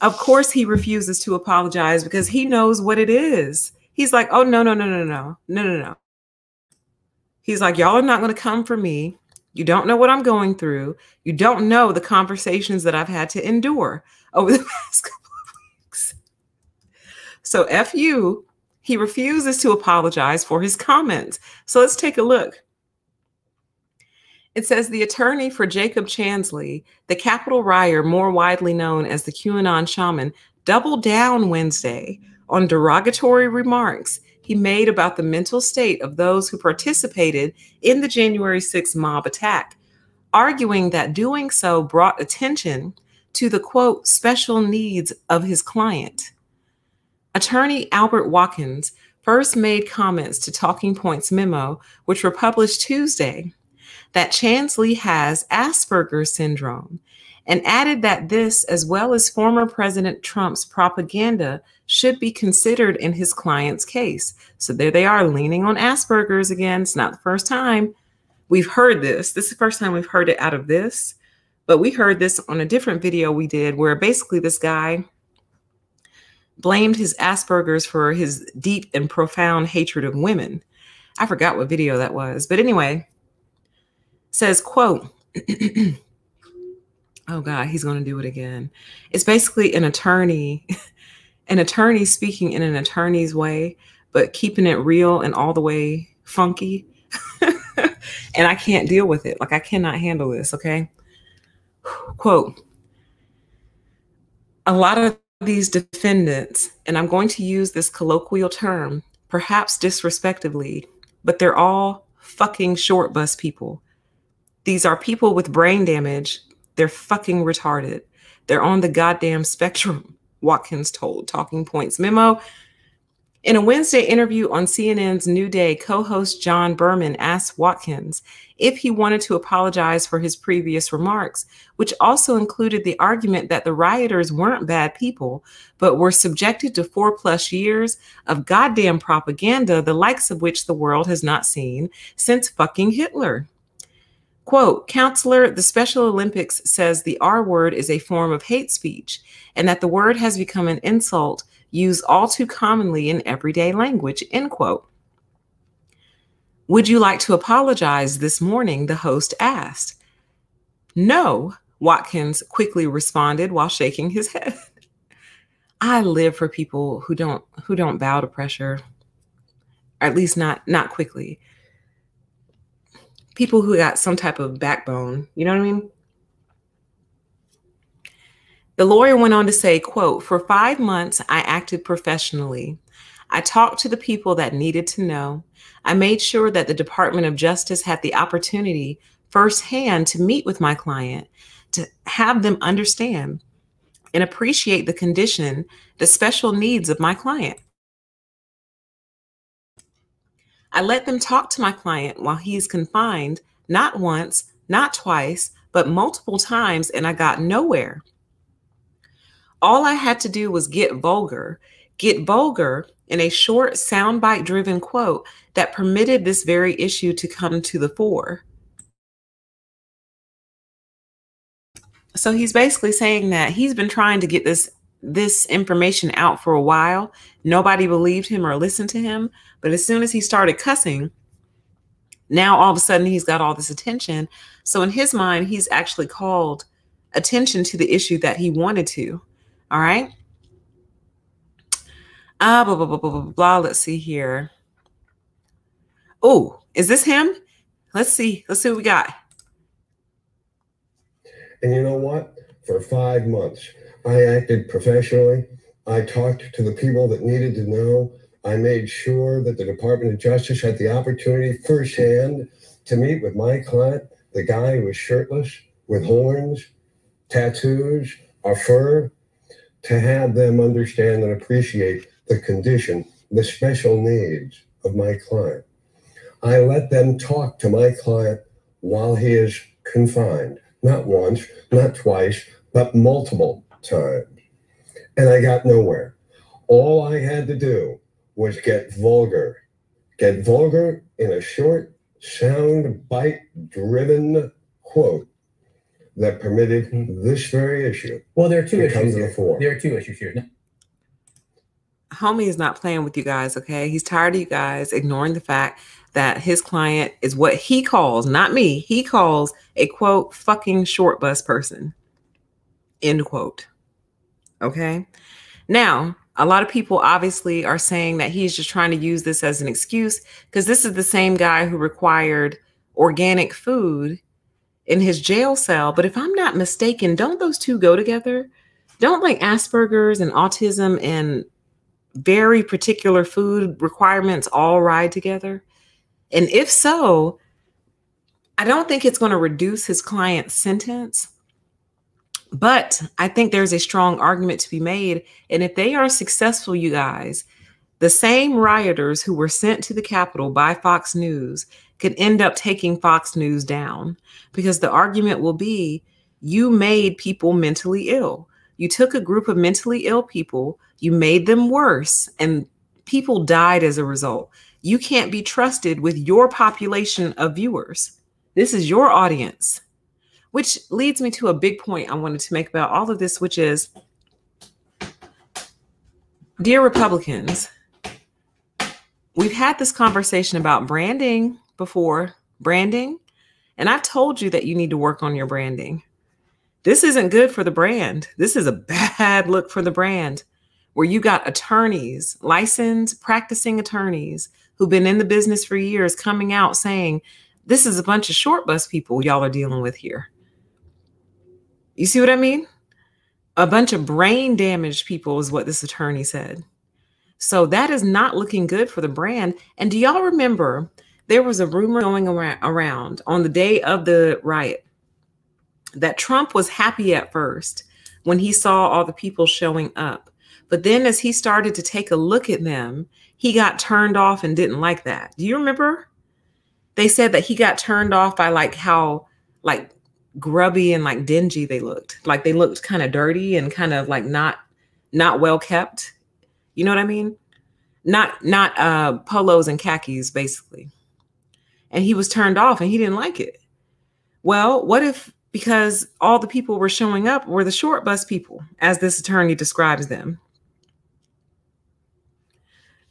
of course he refuses to apologize because he knows what it is. He's like, oh, no. He's like, y'all are not going to come for me. You don't know what I'm going through. You don't know the conversations that I've had to endure over the past couple of weeks. So F you, he refuses to apologize for his comments. So let's take a look. It says the attorney for Jacob Chansley, the Capitol riot more widely known as the QAnon shaman, doubled down Wednesday on derogatory remarks he made about the mental state of those who participated in the January 6th mob attack, arguing that doing so brought attention to the, quote, special needs of his client. Attorney Albert Watkins first made comments to Talking Points memo, which were published Tuesday, that Chansley has Asperger's syndrome, and added that this, as well as former President Trump's propaganda, should be considered in his client's case. So there they are, leaning on Asperger's again. It's not the first time we've heard this. This is the first time we've heard it out of this, but we heard this on a different video we did where basically this guy blamed his Asperger's for his deep and profound hatred of women. I forgot what video that was, but anyway, says, quote, oh God, he's going to do it again. It's basically an attorney speaking in an attorney's way, but keeping it real and all the way funky. And I can't deal with it. Like, I cannot handle this. Okay. Quote, a lot of these defendants, and I'm going to use this colloquial term, perhaps disrespectively, but they're all fucking short bus people. These are people with brain damage. They're fucking retarded. They're on the goddamn spectrum, Watkins told Talking Points memo. In a Wednesday interview on CNN's New Day, co-host John Berman asked Watkins if he wanted to apologize for his previous remarks, which also included the argument that the rioters weren't bad people, but were subjected to 4+ years of goddamn propaganda, the likes of which the world has not seen since fucking Hitler. Quote, counselor, the Special Olympics says the R word is a form of hate speech and that the word has become an insult used all too commonly in everyday language, end quote. Would you like to apologize this morning? The host asked. No, Watkins quickly responded while shaking his head. I live for people who don't bow to pressure, or at least not quickly. People who got some type of backbone, you know what I mean? The lawyer went on to say, quote, for 5 months, I acted professionally. I talked to the people that needed to know. I made sure that the Department of Justice had the opportunity firsthand to meet with my client, to have them understand and appreciate the condition, the special needs of my client. I let them talk to my client while he is confined, not once, not twice, but multiple times, and I got nowhere. All I had to do was get vulgar in a short soundbite driven quote that permitted this very issue to come to the fore. So he's basically saying that he's been trying to get this information out for a while. Nobody believed him or listened to him. But as soon as he started cussing, now all of a sudden he's got all this attention. So in his mind, he's actually called attention to the issue that he wanted to. All right. Blah, blah, blah, blah, blah, blah. Let's see here. Oh, is this him? Let's see. Let's see what we got. And you know what? For 5 months, I acted professionally. I talked to the people that needed to know. I made sure that the Department of Justice had the opportunity firsthand to meet with my client, the guy who was shirtless, with horns, tattoos, a fur, to have them understand and appreciate the condition, the special needs of my client. I let them talk to my client while he is confined, not once, not twice, but multiple times. And I got nowhere. All I had to do was get vulgar in a short sound bite driven quote that permitted this very issue. Well, there are two issues here. There are two issues here. Homie is not playing with you guys, okay? He's tired of you guys ignoring the fact that his client is what he calls, not me, he calls a, quote, fucking short bus person, end quote. Okay? Now, a lot of people obviously are saying that he's just trying to use this as an excuse because this is the same guy who required organic food in his jail cell. But if I'm not mistaken, don't those two go together? Don't like Asperger's and autism and very particular food requirements all ride together? And if so, I don't think it's going to reduce his client's sentence. But I think there's a strong argument to be made. And if they are successful, you guys, the same rioters who were sent to the Capitol by Fox News could end up taking Fox News down, because the argument will be, you made people mentally ill. You took a group of mentally ill people, you made them worse, and people died as a result. You can't be trusted with your population of viewers. This is your audience. Which leads me to a big point I wanted to make about all of this, which is, dear Republicans, we've had this conversation about branding before, and I've told you that you need to work on your branding. This isn't good for the brand. This is a bad look for the brand, where you got attorneys, licensed practicing attorneys who've been in the business for years coming out saying, this is a bunch of short bus people y'all are dealing with here. You see what I mean? A bunch of brain damaged people is what this attorney said. So that is not looking good for the brand. And do y'all remember there was a rumor going around on the day of the riot that Trump was happy at first when he saw all the people showing up. But then as he started to take a look at them, he got turned off and didn't like that. Do you remember? They said that he got turned off by like how like grubby and like dingy they looked. Like they looked kind of dirty and kind of like not well kept. You know what I mean? Not polos and khakis, basically. And he was turned off and he didn't like it. Well, what if because all the people were showing up were the short bus people, as this attorney describes them?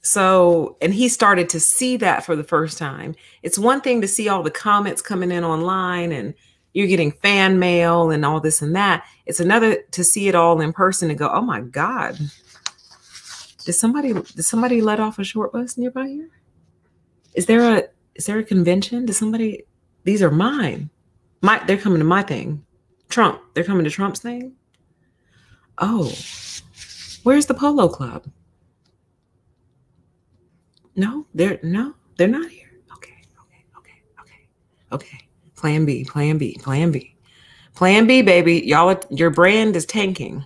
So, and he started to see that for the first time. It's one thing to see all the comments coming in online and you're getting fan mail and all this and that. It's another to see it all in person and go, oh my God. Did somebody let off a short bus nearby here? Is there a convention? These are mine. They're coming to my thing. Trump, they're coming to Trump's thing. Oh, where's the Polo Club? No, they're not here. Okay. Plan B, baby. Y'all, your brand is tanking.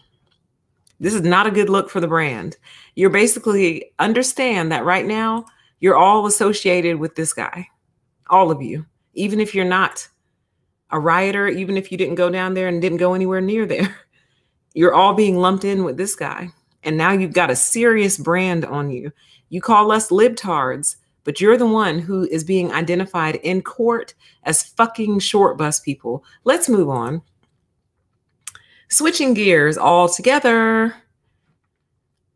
This is not a good look for the brand. You're basically understand that right now you're all associated with this guy, all of you, even if you're not a rioter, even if you didn't go down there and didn't go anywhere near there, you're all being lumped in with this guy. And now you've got a serious brand on you. You call us libtards, but you're the one who is being identified in court as fucking short bus people. Let's move on. Switching gears altogether.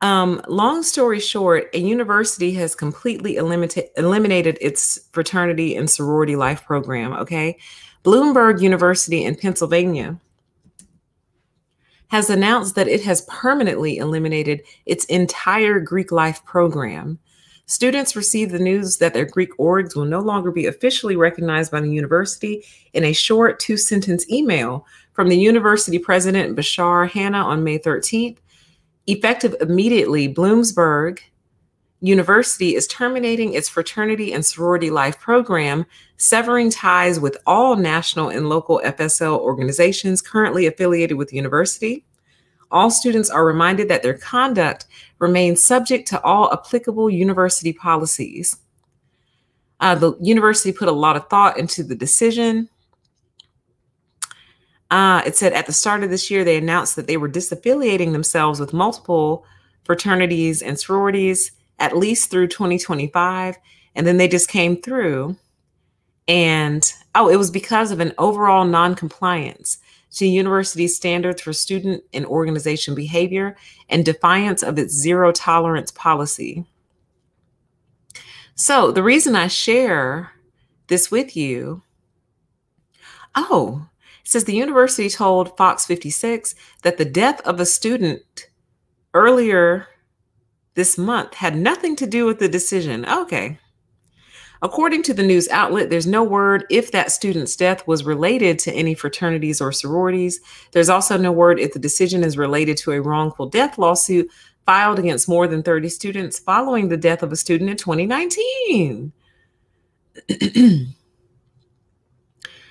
Long story short, a university has completely eliminated its fraternity and sorority life program. Okay. Bloomsburg University in Pennsylvania has announced that it has permanently eliminated its entire Greek life program. Students received the news that their Greek orgs will no longer be officially recognized by the university in a short 2-sentence email from the university president, Bashar Hanna, on May 13th. Effective immediately, Bloomsburg University is terminating its fraternity and sorority life program, severing ties with all national and local FSL organizations currently affiliated with the university. All students are reminded that their conduct remains subject to all applicable university policies. The university put a lot of thought into the decision. It said at the start of this year, they announced that they were disaffiliating themselves with multiple fraternities and sororities, at least through 2025. And then they just came through and, it was because of an overall non-compliance to university standards for student and organization behavior and defiance of its zero tolerance policy. So the reason I share this with you, it says the university told Fox 56 that the death of a student earlier this month had nothing to do with the decision. Okay. According to the news outlet, there's no word if that student's death was related to any fraternities or sororities. There's also no word if the decision is related to a wrongful death lawsuit filed against more than 30 students following the death of a student in 2019.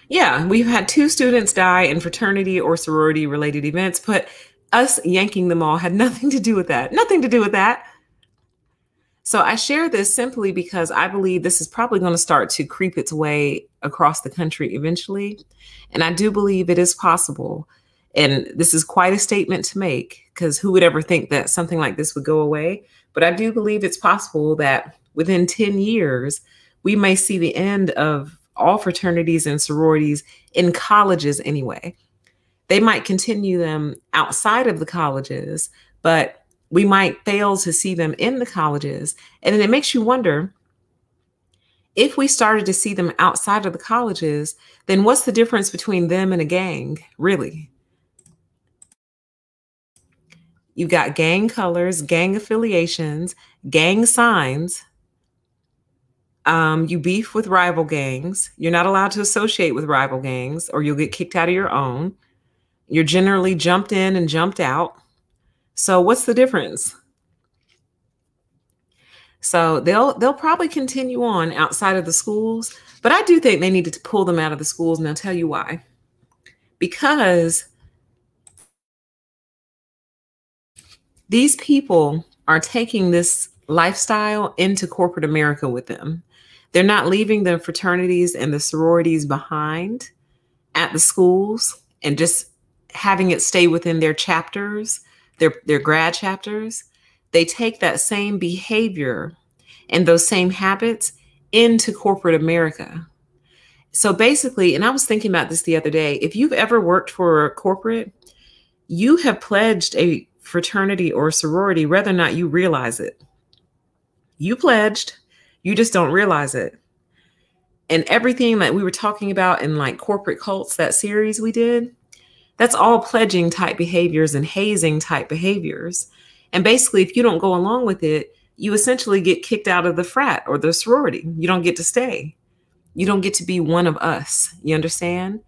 Yeah, we've had 2 students die in fraternity or sorority related events, but us yanking them all had nothing to do with that. Nothing to do with that. So I share this simply because I believe this is probably going to start to creep its way across the country eventually. And I do believe it is possible. And this is quite a statement to make, because who would ever think that something like this would go away? But I do believe it's possible that within 10 years, we may see the end of all fraternities and sororities in colleges anyway. They might continue them outside of the colleges, but we might fail to see them in the colleges. And then it makes you wonder, if we started to see them outside of the colleges, then what's the difference between them and a gang, really? You've got gang colors, gang affiliations, gang signs. You beef with rival gangs. You're not allowed to associate with rival gangs or you'll get kicked out of your own. You're generally jumped in and jumped out. So what's the difference? So they'll probably continue on outside of the schools, but I do think they needed to pull them out of the schools, and I'll tell you why. Because these people are taking this lifestyle into corporate America with them. They're not leaving the fraternities and the sororities behind at the schools and just having it stay within their chapters, their grad chapters. They take that same behavior and those same habits into corporate America. So basically, and I was thinking about this the other day, if you've ever worked for a corporate, you have pledged a fraternity or sorority, whether or not you realize it. You pledged, you just don't realize it. And everything that we were talking about in like corporate cults, that series we did, that's all pledging type behaviors and hazing type behaviors. And basically, if you don't go along with it, you essentially get kicked out of the frat or the sorority. You don't get to stay. You don't get to be one of us. You understand?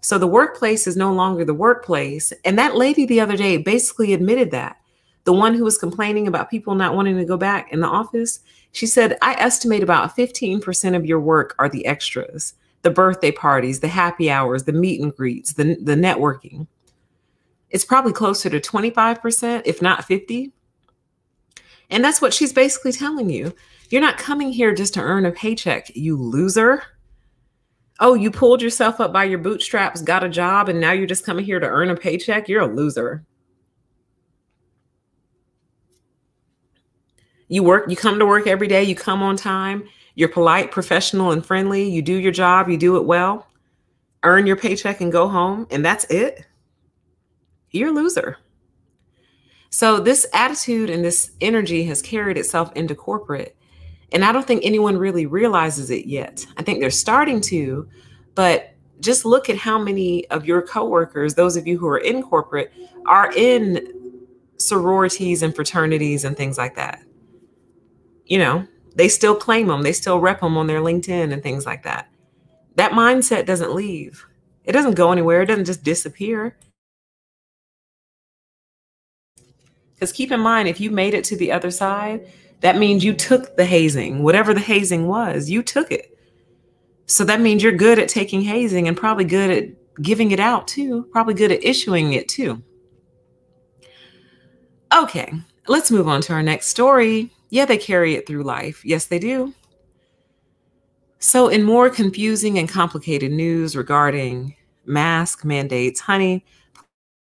So the workplace is no longer the workplace. And that lady the other day basically admitted that. The one who was complaining about people not wanting to go back in the office, she said, I estimate about 15% of your work are the extras, the birthday parties, the happy hours, the meet and greets, the networking. It's probably closer to 25%, if not 50. And that's what she's basically telling you. You're not coming here just to earn a paycheck, you loser. Oh, you pulled yourself up by your bootstraps, got a job, and now you're just coming here to earn a paycheck? You're a loser. You come to work every day, you come on time, you're polite, professional, and friendly, you do your job, you do it well, earn your paycheck and go home, and that's it? You're a loser. So this attitude and this energy has carried itself into corporate. And I don't think anyone really realizes it yet. I think they're starting to, but just look at how many of your coworkers, those of you who are in corporate, are in sororities and fraternities and things like that. You know, they still claim them. They still rep them on their LinkedIn and things like that. That mindset doesn't leave. It doesn't go anywhere. It doesn't just disappear. Because keep in mind, if you made it to the other side, that means you took the hazing, whatever the hazing was, you took it. So that means you're good at taking hazing and probably good at giving it out too, probably good at issuing it too. Okay, let's move on to our next story. Yeah, they carry it through life. Yes, they do. So in more confusing and complicated news regarding mask mandates, honey,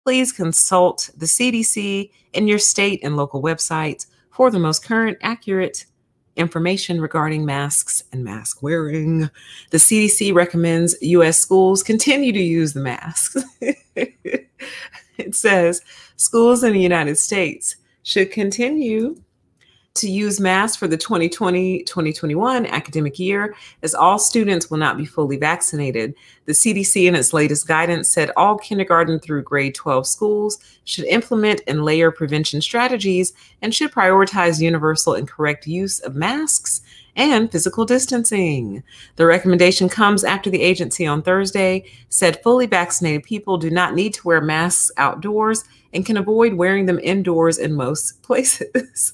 please consult the CDC and your state and local websites for the most current, accurate information regarding masks and mask wearing. The CDC recommends U.S. schools continue to use the masks. It says schools in the United States should continue to use masks for the 2020-2021 academic year, as all students will not be fully vaccinated. The CDC in its latest guidance said all kindergarten through grade 12 schools should implement and layer prevention strategies and should prioritize universal and correct use of masks and physical distancing. The recommendation comes after the agency on Thursday said fully vaccinated people do not need to wear masks outdoors and can avoid wearing them indoors in most places.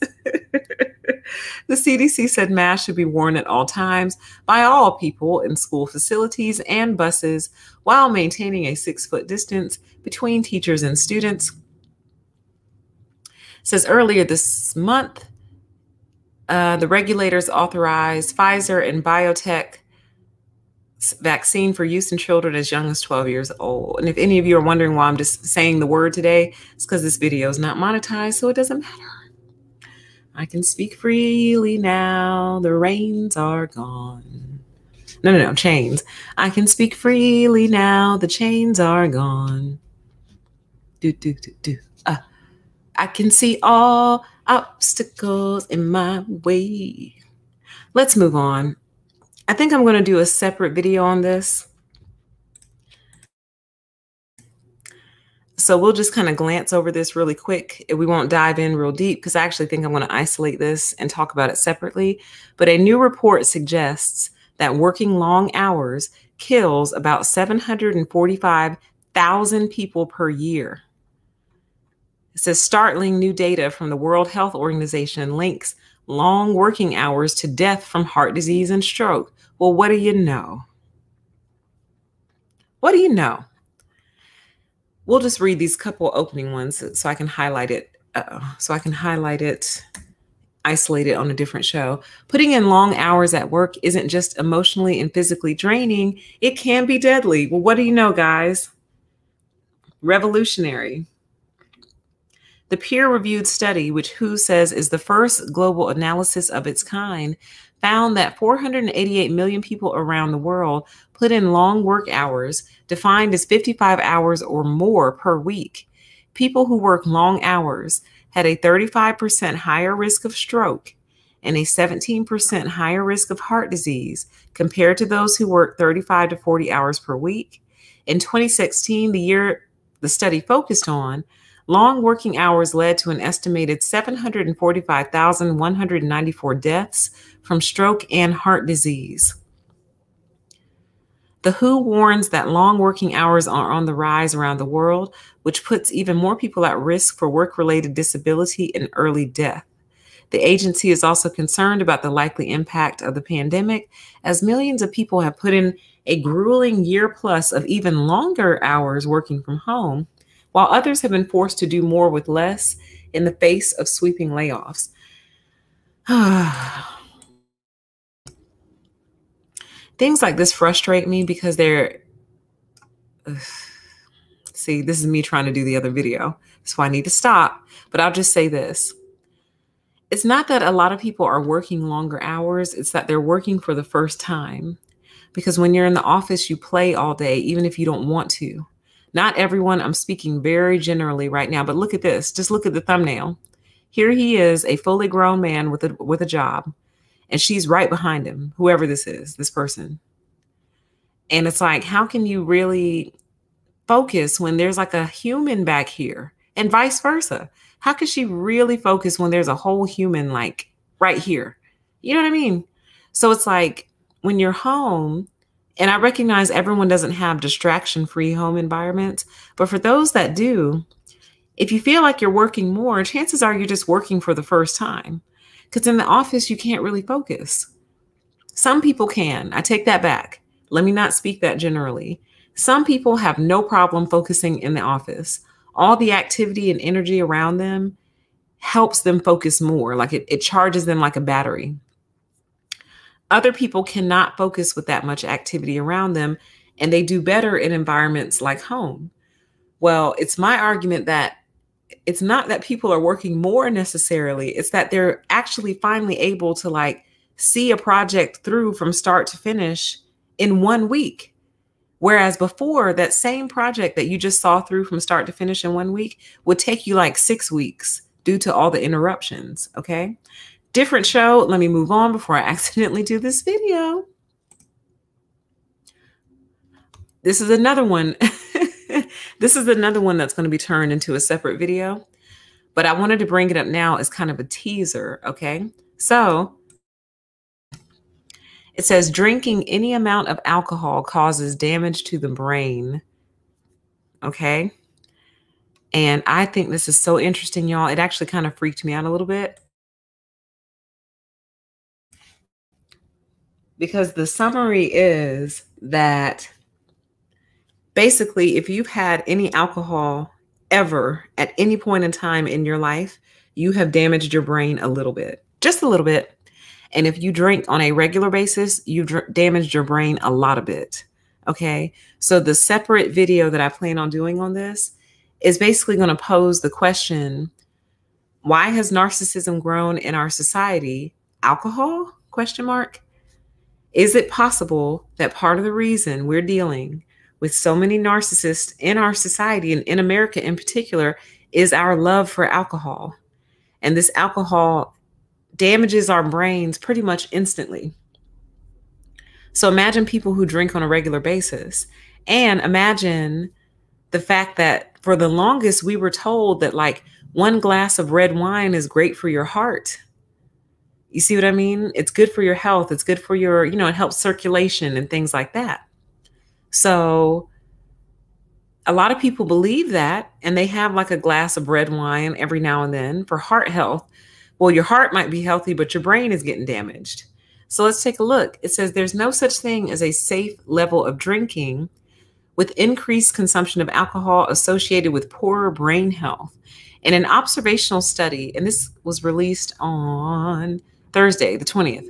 The CDC said masks should be worn at all times by all people in school facilities and buses while maintaining a 6-foot distance between teachers and students. It says earlier this month, the regulators authorized Pfizer and BioNTech vaccine for use in children as young as 12 years old. And if any of you are wondering why I'm just saying the word today, it's because this video is not monetized, so it doesn't matter. I can speak freely now. The reins are gone. No, chains. I can speak freely now. The chains are gone. I can see all obstacles in my way. Let's move on. I think I'm going to do a separate video on this. So we'll just kind of glance over this really quick. We won't dive in real deep because I actually think I'm going to isolate this and talk about it separately. But a new report suggests that working long hours kills about 745 1,000 people per year. It says startling new data from the World Health Organization links long working hours to death from heart disease and stroke. Well, what do you know? What do you know? We'll just read these couple opening ones so I can highlight it. Isolate it on a different show. Putting in long hours at work isn't just emotionally and physically draining. It can be deadly. Well, what do you know, guys? Revolutionary. The peer-reviewed study, which WHO says is the first global analysis of its kind, found that 488 million people around the world put in long work hours, defined as 55 hours or more per week. People who work long hours had a 35% higher risk of stroke and a 17% higher risk of heart disease compared to those who work 35 to 40 hours per week. In 2016, the year the study focused on, long working hours led to an estimated 745,194 deaths from stroke and heart disease. The WHO warns that long working hours are on the rise around the world, which puts even more people at risk for work-related disability and early death. The agency is also concerned about the likely impact of the pandemic, as millions of people have put in a grueling year plus of even longer hours working from home, while others have been forced to do more with less in the face of sweeping layoffs. Things like this frustrate me because see, this is me trying to do the other video, so I need to stop, but I'll just say this. It's not that a lot of people are working longer hours, it's that they're working for the first time. Because when you're in the office, you play all day, even if you don't want to. Not everyone, I'm speaking very generally right now, but look at this. Just look at the thumbnail. Here he is, a fully grown man with a job, and she's right behind him, whoever this is, this person. And it's like, how can you really focus when there's like a human back here, and vice versa? How can she really focus when there's a whole human like right here? You know what I mean? So it's like when you're home, and I recognize everyone doesn't have distraction-free home environments, but for those that do, if you feel like you're working more, chances are you're just working for the first time. Because in the office, you can't really focus. Some people can. I take that back. Let me not speak that generally. Some people have no problem focusing in the office. All the activity and energy around them helps them focus more. Like it charges them like a battery. Other people cannot focus with that much activity around them, and they do better in environments like home. Well, it's my argument that it's not that people are working more necessarily. It's that they're actually finally able to like see a project through from start to finish in 1 week. Whereas before, that same project that you just saw through from start to finish in 1 week would take you like 6 weeks due to all the interruptions. Okay. Different show. Let me move on before I accidentally do this video. This is another one. This is another one that's going to be turned into a separate video, but I wanted to bring it up now as kind of a teaser. Okay. So it says drinking any amount of alcohol causes damage to the brain. Okay. And I think this is so interesting, y'all. It actually kind of freaked me out a little bit. Because the summary is that basically, if you've had any alcohol ever at any point in time in your life, you have damaged your brain a little bit, just a little bit. And if you drink on a regular basis, you've damaged your brain a lot of it. Okay. So the separate video that I plan on doing on this is basically going to pose the question, why has narcissism grown in our society? Alcohol? ? Is it possible that part of the reason we're dealing with so many narcissists in our society and in America in particular is our love for alcohol? And this alcohol damages our brains pretty much instantly. So imagine people who drink on a regular basis, and imagine the fact that for the longest we were told that like 1 glass of red wine is great for your heart. You see what I mean? It's good for your health. It's good for your, it helps circulation and things like that. So a lot of people believe that, and they have like a glass of red wine every now and then for heart health. Well, your heart might be healthy, but your brain is getting damaged. So let's take a look. It says there's no such thing as a safe level of drinking with increased consumption of alcohol associated with poorer brain health. In an observational study, and this was released on Thursday, the 20th.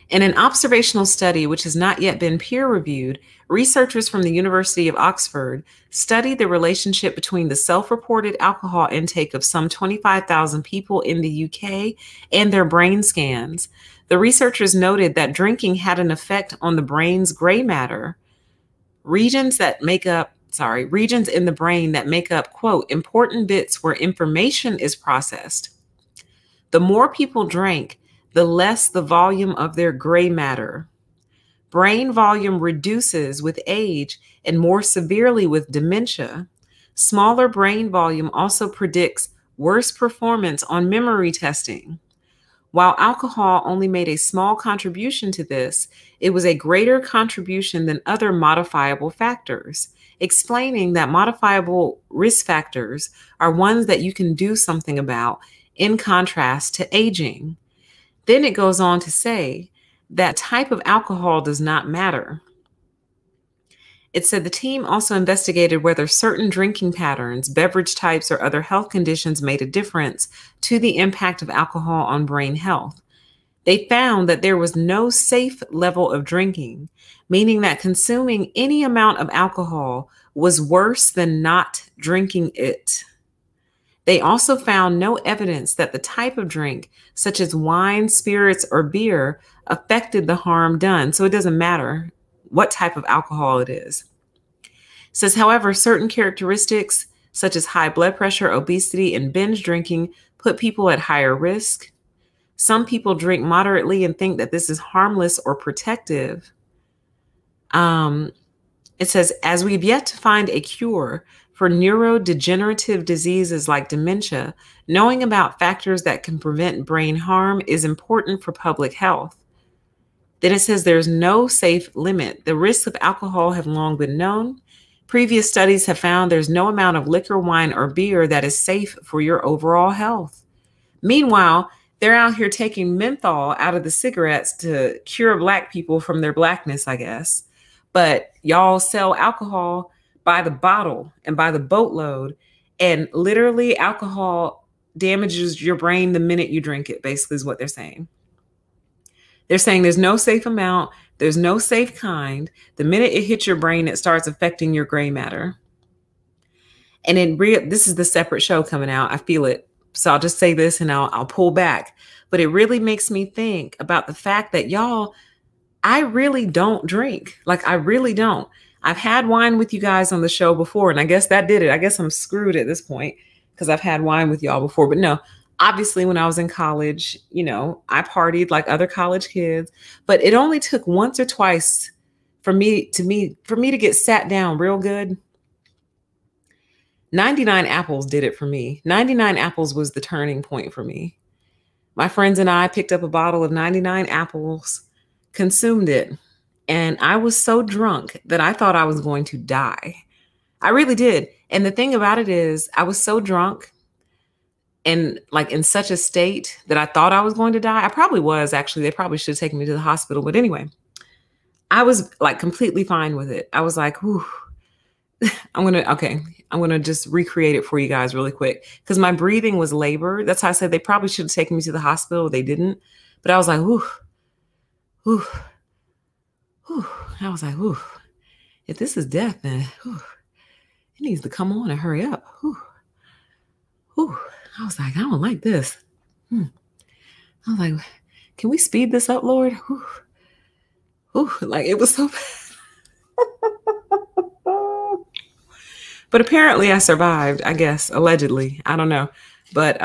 In an observational study, which has not yet been peer-reviewed, researchers from the University of Oxford studied the relationship between the self-reported alcohol intake of some 25,000 people in the UK and their brain scans. The researchers noted that drinking had an effect on the brain's gray matter, regions in the brain that make up, quote, important bits where information is processed. The more people drank, the less the volume of their gray matter. Brain volume reduces with age and more severely with dementia. Smaller brain volume also predicts worse performance on memory testing. While alcohol only made a small contribution to this, it was a greater contribution than other modifiable factors, explaining that modifiable risk factors are ones that you can do something about in contrast to aging. Then it goes on to say that type of alcohol does not matter. It said the team also investigated whether certain drinking patterns, beverage types, or other health conditions made a difference to the impact of alcohol on brain health. They found that there was no safe level of drinking, meaning that consuming any amount of alcohol was worse than not drinking it. They also found no evidence that the type of drink, such as wine, spirits, or beer, affected the harm done. So it doesn't matter what type of alcohol it is. It says, however, certain characteristics, such as high blood pressure, obesity, and binge drinking, put people at higher risk. Some people drink moderately and think that this is harmless or protective. It says, as we've yet to find a cure for neurodegenerative diseases like dementia, knowing about factors that can prevent brain harm is important for public health. Then it says there's no safe limit. The risks of alcohol have long been known. Previous studies have found there's no amount of liquor, wine, or beer that is safe for your overall health. Meanwhile, they're out here taking menthol out of the cigarettes to cure Black people from their Blackness, I guess. But y'all sell alcohol by the bottle and by the boatload, and literally alcohol damages your brain the minute you drink it, basically is what they're saying. They're saying there's no safe amount, there's no safe kind. The minute it hits your brain, it starts affecting your gray matter. And this is the separate show coming out. I feel it. So I'll just say this and I'll pull back. But it really makes me think about the fact that y'all, I really don't drink. Like, I really don't. I've had wine with you guys on the show before, and I guess that did it. I guess I'm screwed at this point because I've had wine with y'all before. But no, obviously when I was in college, you know, I partied like other college kids, but it only took once or twice for me to get sat down real good. 99 Apples did it for me. 99 Apples was the turning point for me. My friends and I picked up a bottle of 99 Apples, consumed it, and I was so drunk that I thought I was going to die. I really did. And the thing about it is I was so drunk and like in such a state that I thought I was going to die. I probably was, actually. They probably should have taken me to the hospital. But anyway, I was like completely fine with it. I was like, whew, I'm going to just recreate it for you guys really quick because my breathing was labored. That's how I said they probably should have taken me to the hospital. They didn't. But I was like, whew, whew, whew. I was like, whew, if this is death, then whew, it needs to come on and hurry up. Whew, whew. I was like, I don't like this. I was like, can we speed this up, Lord? Whew. Whew. Like, it was so bad. But apparently I survived, I guess, allegedly. I don't know. But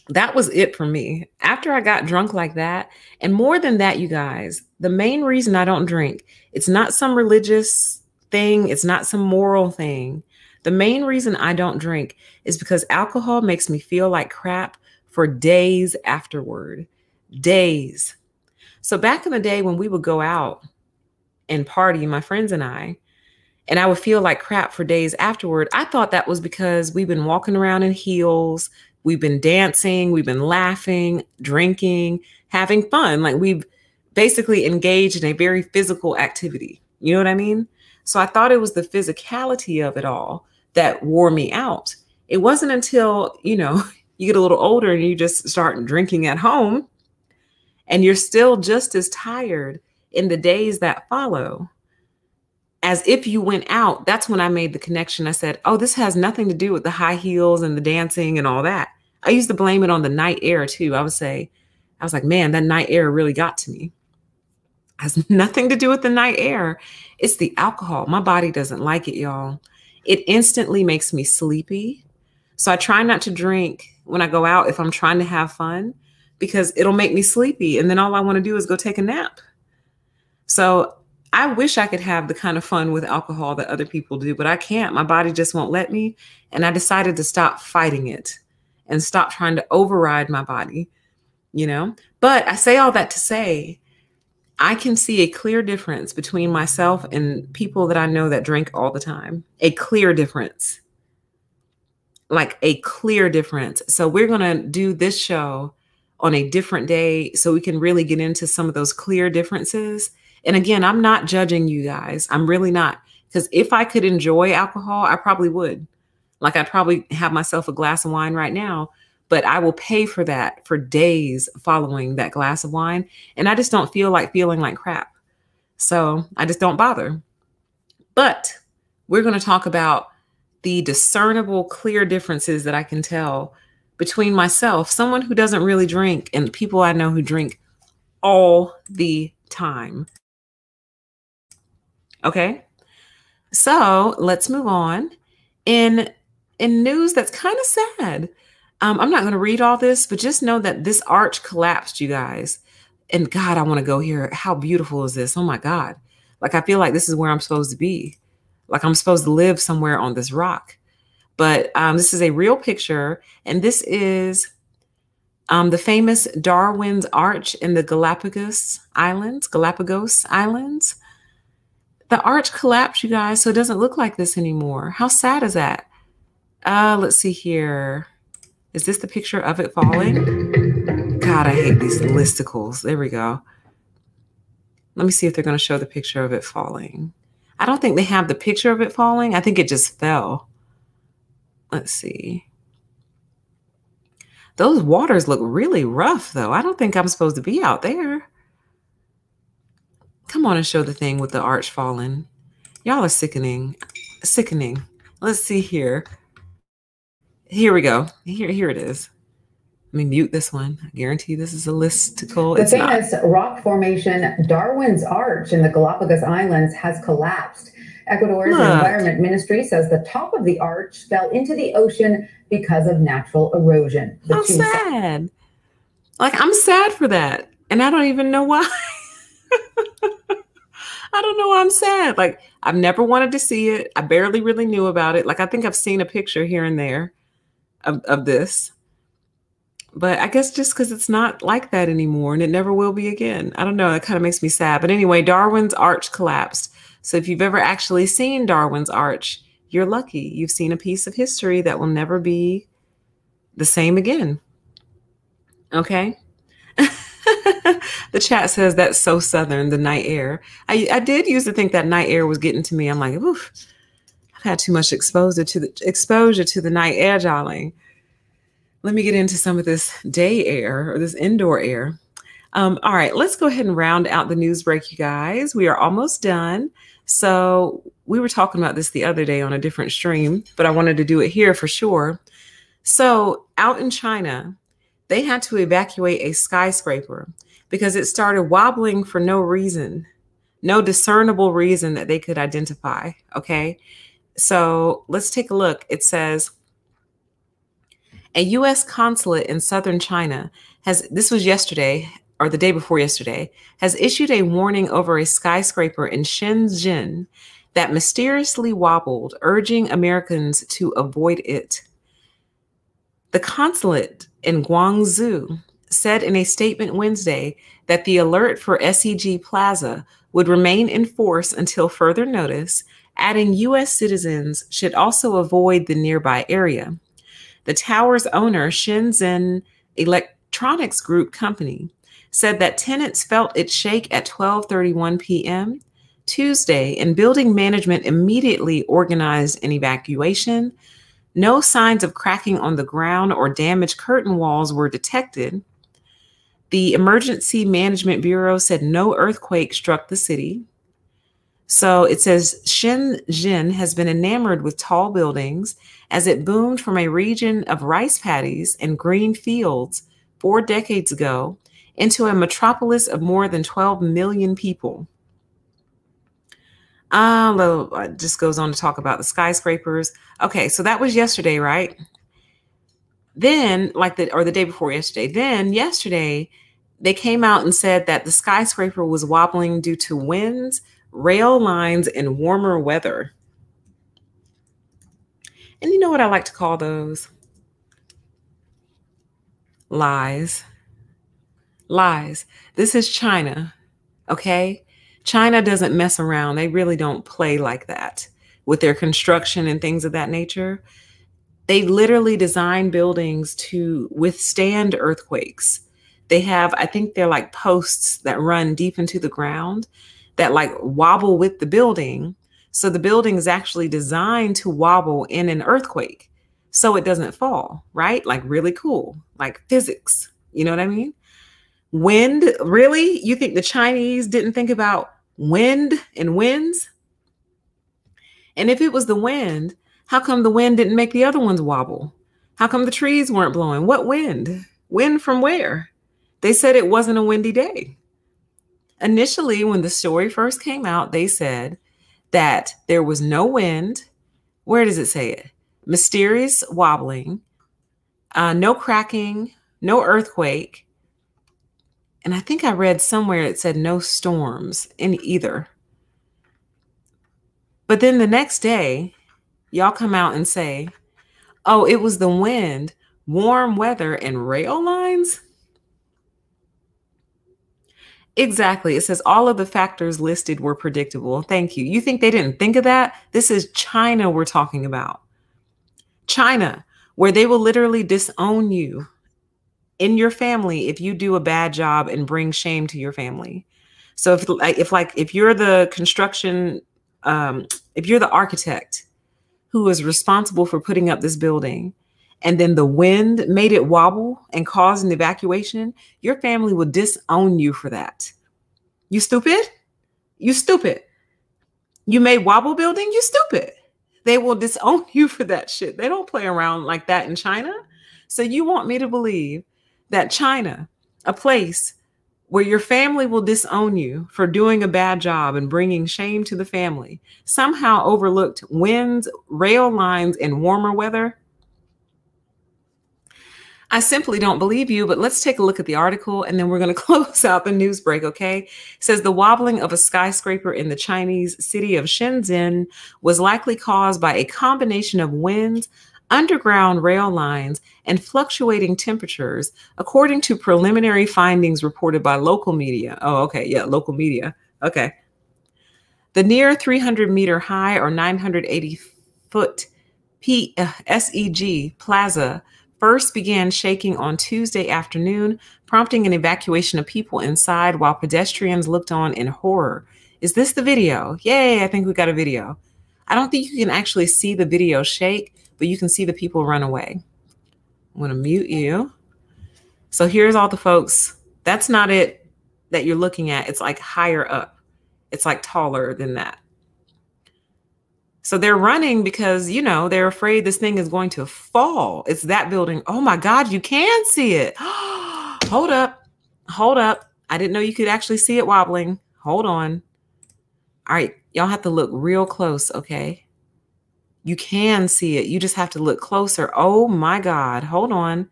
that was it for me. After I got drunk like that, and more than that, you guys, the main reason I don't drink, it's not some religious thing. It's not some moral thing. The main reason I don't drink is because alcohol makes me feel like crap for days afterward. Days. So back in the day when we would go out and party, my friends and I, and I would feel like crap for days afterward. I thought that was because we've been walking around in heels, we've been dancing, we've been laughing, drinking, having fun. Like we've basically engaged in a very physical activity. You know what I mean? So I thought it was the physicality of it all that wore me out. It wasn't until, you know, you get a little older and you just start drinking at home and you're still just as tired in the days that follow as if you went out. That's when I made the connection. I said, oh, this has nothing to do with the high heels and the dancing and all that. I used to blame it on the night air too. I was like, man, that night air really got to me. It has nothing to do with the night air. It's the alcohol. My body doesn't like it, y'all. It instantly makes me sleepy. So I try not to drink when I go out if I'm trying to have fun, because it'll make me sleepy. And then all I want to do is go take a nap. So I wish I could have the kind of fun with alcohol that other people do, but I can't. My body just won't let me. And I decided to stop fighting it and stop trying to override my body, you know? But I say all that to say, I can see a clear difference between myself and people that I know that drink all the time. A clear difference. Like a clear difference. So we're going to do this show on a different day so we can really get into some of those clear differences. And again, I'm not judging you guys. I'm really not. Because if I could enjoy alcohol, I probably would. Like I'd probably have myself a glass of wine right now, but I will pay for that for days following that glass of wine. And I just don't feel like feeling like crap. So I just don't bother. But we're going to talk about the discernible, clear differences that I can tell between myself, someone who doesn't really drink, and people I know who drink all the time. Okay, so let's move on. In news that's kind of sad, I'm not going to read all this, but just know that this arch collapsed, you guys. And God, I want to go here. How beautiful is this? Oh my God. Like, I feel like this is where I'm supposed to be. Like I'm supposed to live somewhere on this rock. But this is a real picture. And this is the famous Darwin's Arch in the Galapagos Islands. The arch collapsed, you guys, so it doesn't look like this anymore. How sad is that? Let's see here. Is this the picture of it falling? God, I hate these listicles. There we go. Let me see if they're going to show the picture of it falling. I don't think they have the picture of it falling. I think it just fell. Let's see. Those waters look really rough, though. I don't think I'm supposed to be out there. Come on and show the thing with the arch falling. Y'all are sickening. Sickening. Let's see here. Here we go. Here it is. Let me mute this one. I guarantee this is a listicle. The famous rock formation Darwin's Arch in the Galapagos Islands has collapsed. Ecuador's Environment Ministry says the top of the arch fell into the ocean because of natural erosion. How sad. Like, I'm sad for that. And I don't even know why. I don't know why I'm sad. Like, I've never wanted to see it. I barely really knew about it. Like, I think I've seen a picture here and there of this. But I guess just because it's not like that anymore and it never will be again. I don't know. It kind of makes me sad. But anyway, Darwin's Arch collapsed. So if you've ever actually seen Darwin's Arch, you're lucky. You've seen a piece of history that will never be the same again. Okay. The chat says that's so Southern, the night air. I did used to think that night air was getting to me. I'm like, oof, I've had too much exposure to the night air, darling. Let me get into some of this day air or this indoor air. All right, let's go ahead and round out the news break, you guys. We are almost done. So we were talking about this the other day on a different stream, but I wanted to do it here for sure. So out in China, they had to evacuate a skyscraper because it started wobbling for no reason, no discernible reason that they could identify. Okay, so let's take a look. It says, a U.S. consulate in southern China this was yesterday or the day before yesterday, has issued a warning over a skyscraper in Shenzhen that mysteriously wobbled, urging Americans to avoid it. The consulate in Guangzhou said in a statement Wednesday that the alert for SEG Plaza would remain in force until further notice, adding U.S. citizens should also avoid the nearby area. The tower's owner, Shenzhen Electronics Group Company, said that tenants felt it shake at 12:31 p.m. Tuesday, and building management immediately organized an evacuation. No signs of cracking on the ground or damaged curtain walls were detected. The Emergency Management Bureau said no earthquake struck the city. So it says Shenzhen has been enamored with tall buildings as it boomed from a region of rice paddies and green fields 4 decades ago into a metropolis of more than 12 million people. It just goes on to talk about the skyscrapers. Okay, so that was yesterday, right? Then, the day before yesterday. Then yesterday, they came out and said that the skyscraper was wobbling due to winds, rail lines, and warmer weather. And you know what I like to call those? Lies. Lies. This is China, okay? China doesn't mess around. They really don't play like that with their construction and things of that nature. They literally design buildings to withstand earthquakes. They have, I think they're like posts that run deep into the ground that like wobble with the building. So the building is actually designed to wobble in an earthquake so it doesn't fall, right? Like really cool, like physics. You know what I mean? Wind, really? You think the Chinese didn't think about wind and winds? And if it was the wind, how come the wind didn't make the other ones wobble? How come the trees weren't blowing? What wind? Wind from where? They said it wasn't a windy day. Initially, when the story first came out, they said that there was no wind. Where does it say it? Mysterious wobbling, no cracking, no earthquake. And I think I read somewhere it said no storms in either. But then the next day, y'all come out and say, oh, it was the wind, warm weather, and rail lines? Exactly. It says all of the factors listed were predictable. Thank you. You think they didn't think of that? This is China we're talking about. China, where they will literally disown you in your family if you do a bad job and bring shame to your family. So if you're the construction, if you're the architect who is responsible for putting up this building, and then the wind made it wobble and caused an evacuation, your family will disown you for that. You stupid? You stupid. You made wobble building? You stupid. They will disown you for that shit. They don't play around like that in China. So you want me to believe that China, a place where your family will disown you for doing a bad job and bringing shame to the family, somehow overlooked winds, rail lines, and warmer weather? I simply don't believe you, but let's take a look at the article and then we're going to close out the news break, okay? It says the wobbling of a skyscraper in the Chinese city of Shenzhen was likely caused by a combination of winds, underground rail lines, and fluctuating temperatures, according to preliminary findings reported by local media. Oh, okay. Yeah, local media. Okay. The near 300-meter high or 980-foot SEG Plaza first began shaking on Tuesday afternoon, prompting an evacuation of people inside while pedestrians looked on in horror. Is this the video? Yay, I think we got a video. I don't think you can actually see the video shake, but you can see the people run away. I'm going to mute you. So here's all the folks. That's not it that you're looking at. It's like higher up. It's like taller than that. So they're running because, you know, they're afraid this thing is going to fall. It's that building. Oh my God, you can see it. Hold up. Hold up. I didn't know you could actually see it wobbling. Hold on. All right. Y'all have to look real close. Okay. You can see it. You just have to look closer. Oh my God. Hold on.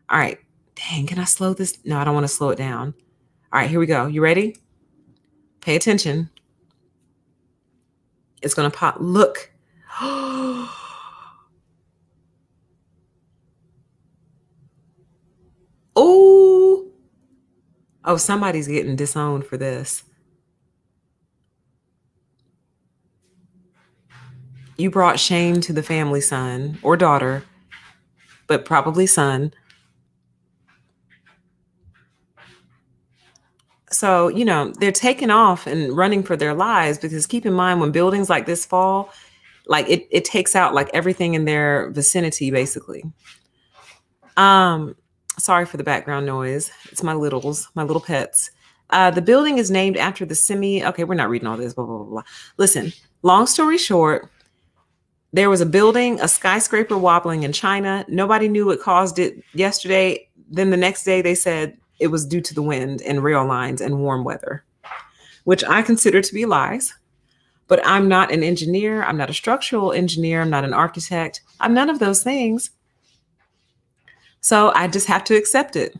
All right. Dang, can I slow this? No, I don't want to slow it down. All right, here we go. You ready? Pay attention. It's going to pop. Look. Oh. Oh, somebody's getting disowned for this. You brought shame to the family, son or daughter, but probably son. So, you know, they're taking off and running for their lives, because keep in mind, when buildings like this fall, like it takes out like everything in their vicinity, basically. Sorry for the background noise. It's my little pets. The building is named after the okay, we're not reading all this, blah, blah, blah, blah. Listen, long story short, there was a building, a skyscraper wobbling in China. Nobody knew what caused it yesterday. Then the next day they said it was due to the wind and rail lines and warm weather, which I consider to be lies. But I'm not an engineer. I'm not a structural engineer. I'm not an architect. I'm none of those things. So I just have to accept it.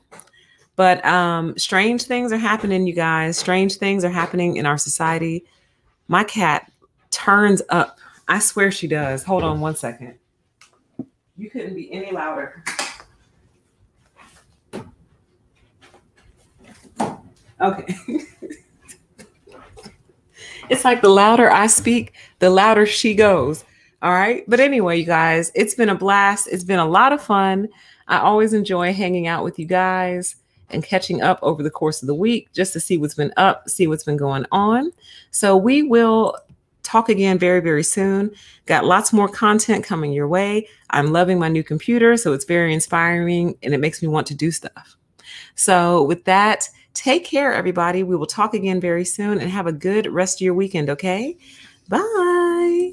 But strange things are happening, you guys. Strange things are happening in our society. My cat turns up. I swear she does. Hold on one second. You couldn't be any louder. Okay. It's like the louder I speak, the louder she goes. All right. But anyway, you guys, it's been a blast. It's been a lot of fun. I always enjoy hanging out with you guys and catching up over the course of the week just to see what's been up, see what's been going on. So we will talk again very, very soon. Got lots more content coming your way. I'm loving my new computer, so it's very inspiring and it makes me want to do stuff. So with that, take care, everybody. We will talk again very soon and have a good rest of your weekend, okay? Bye.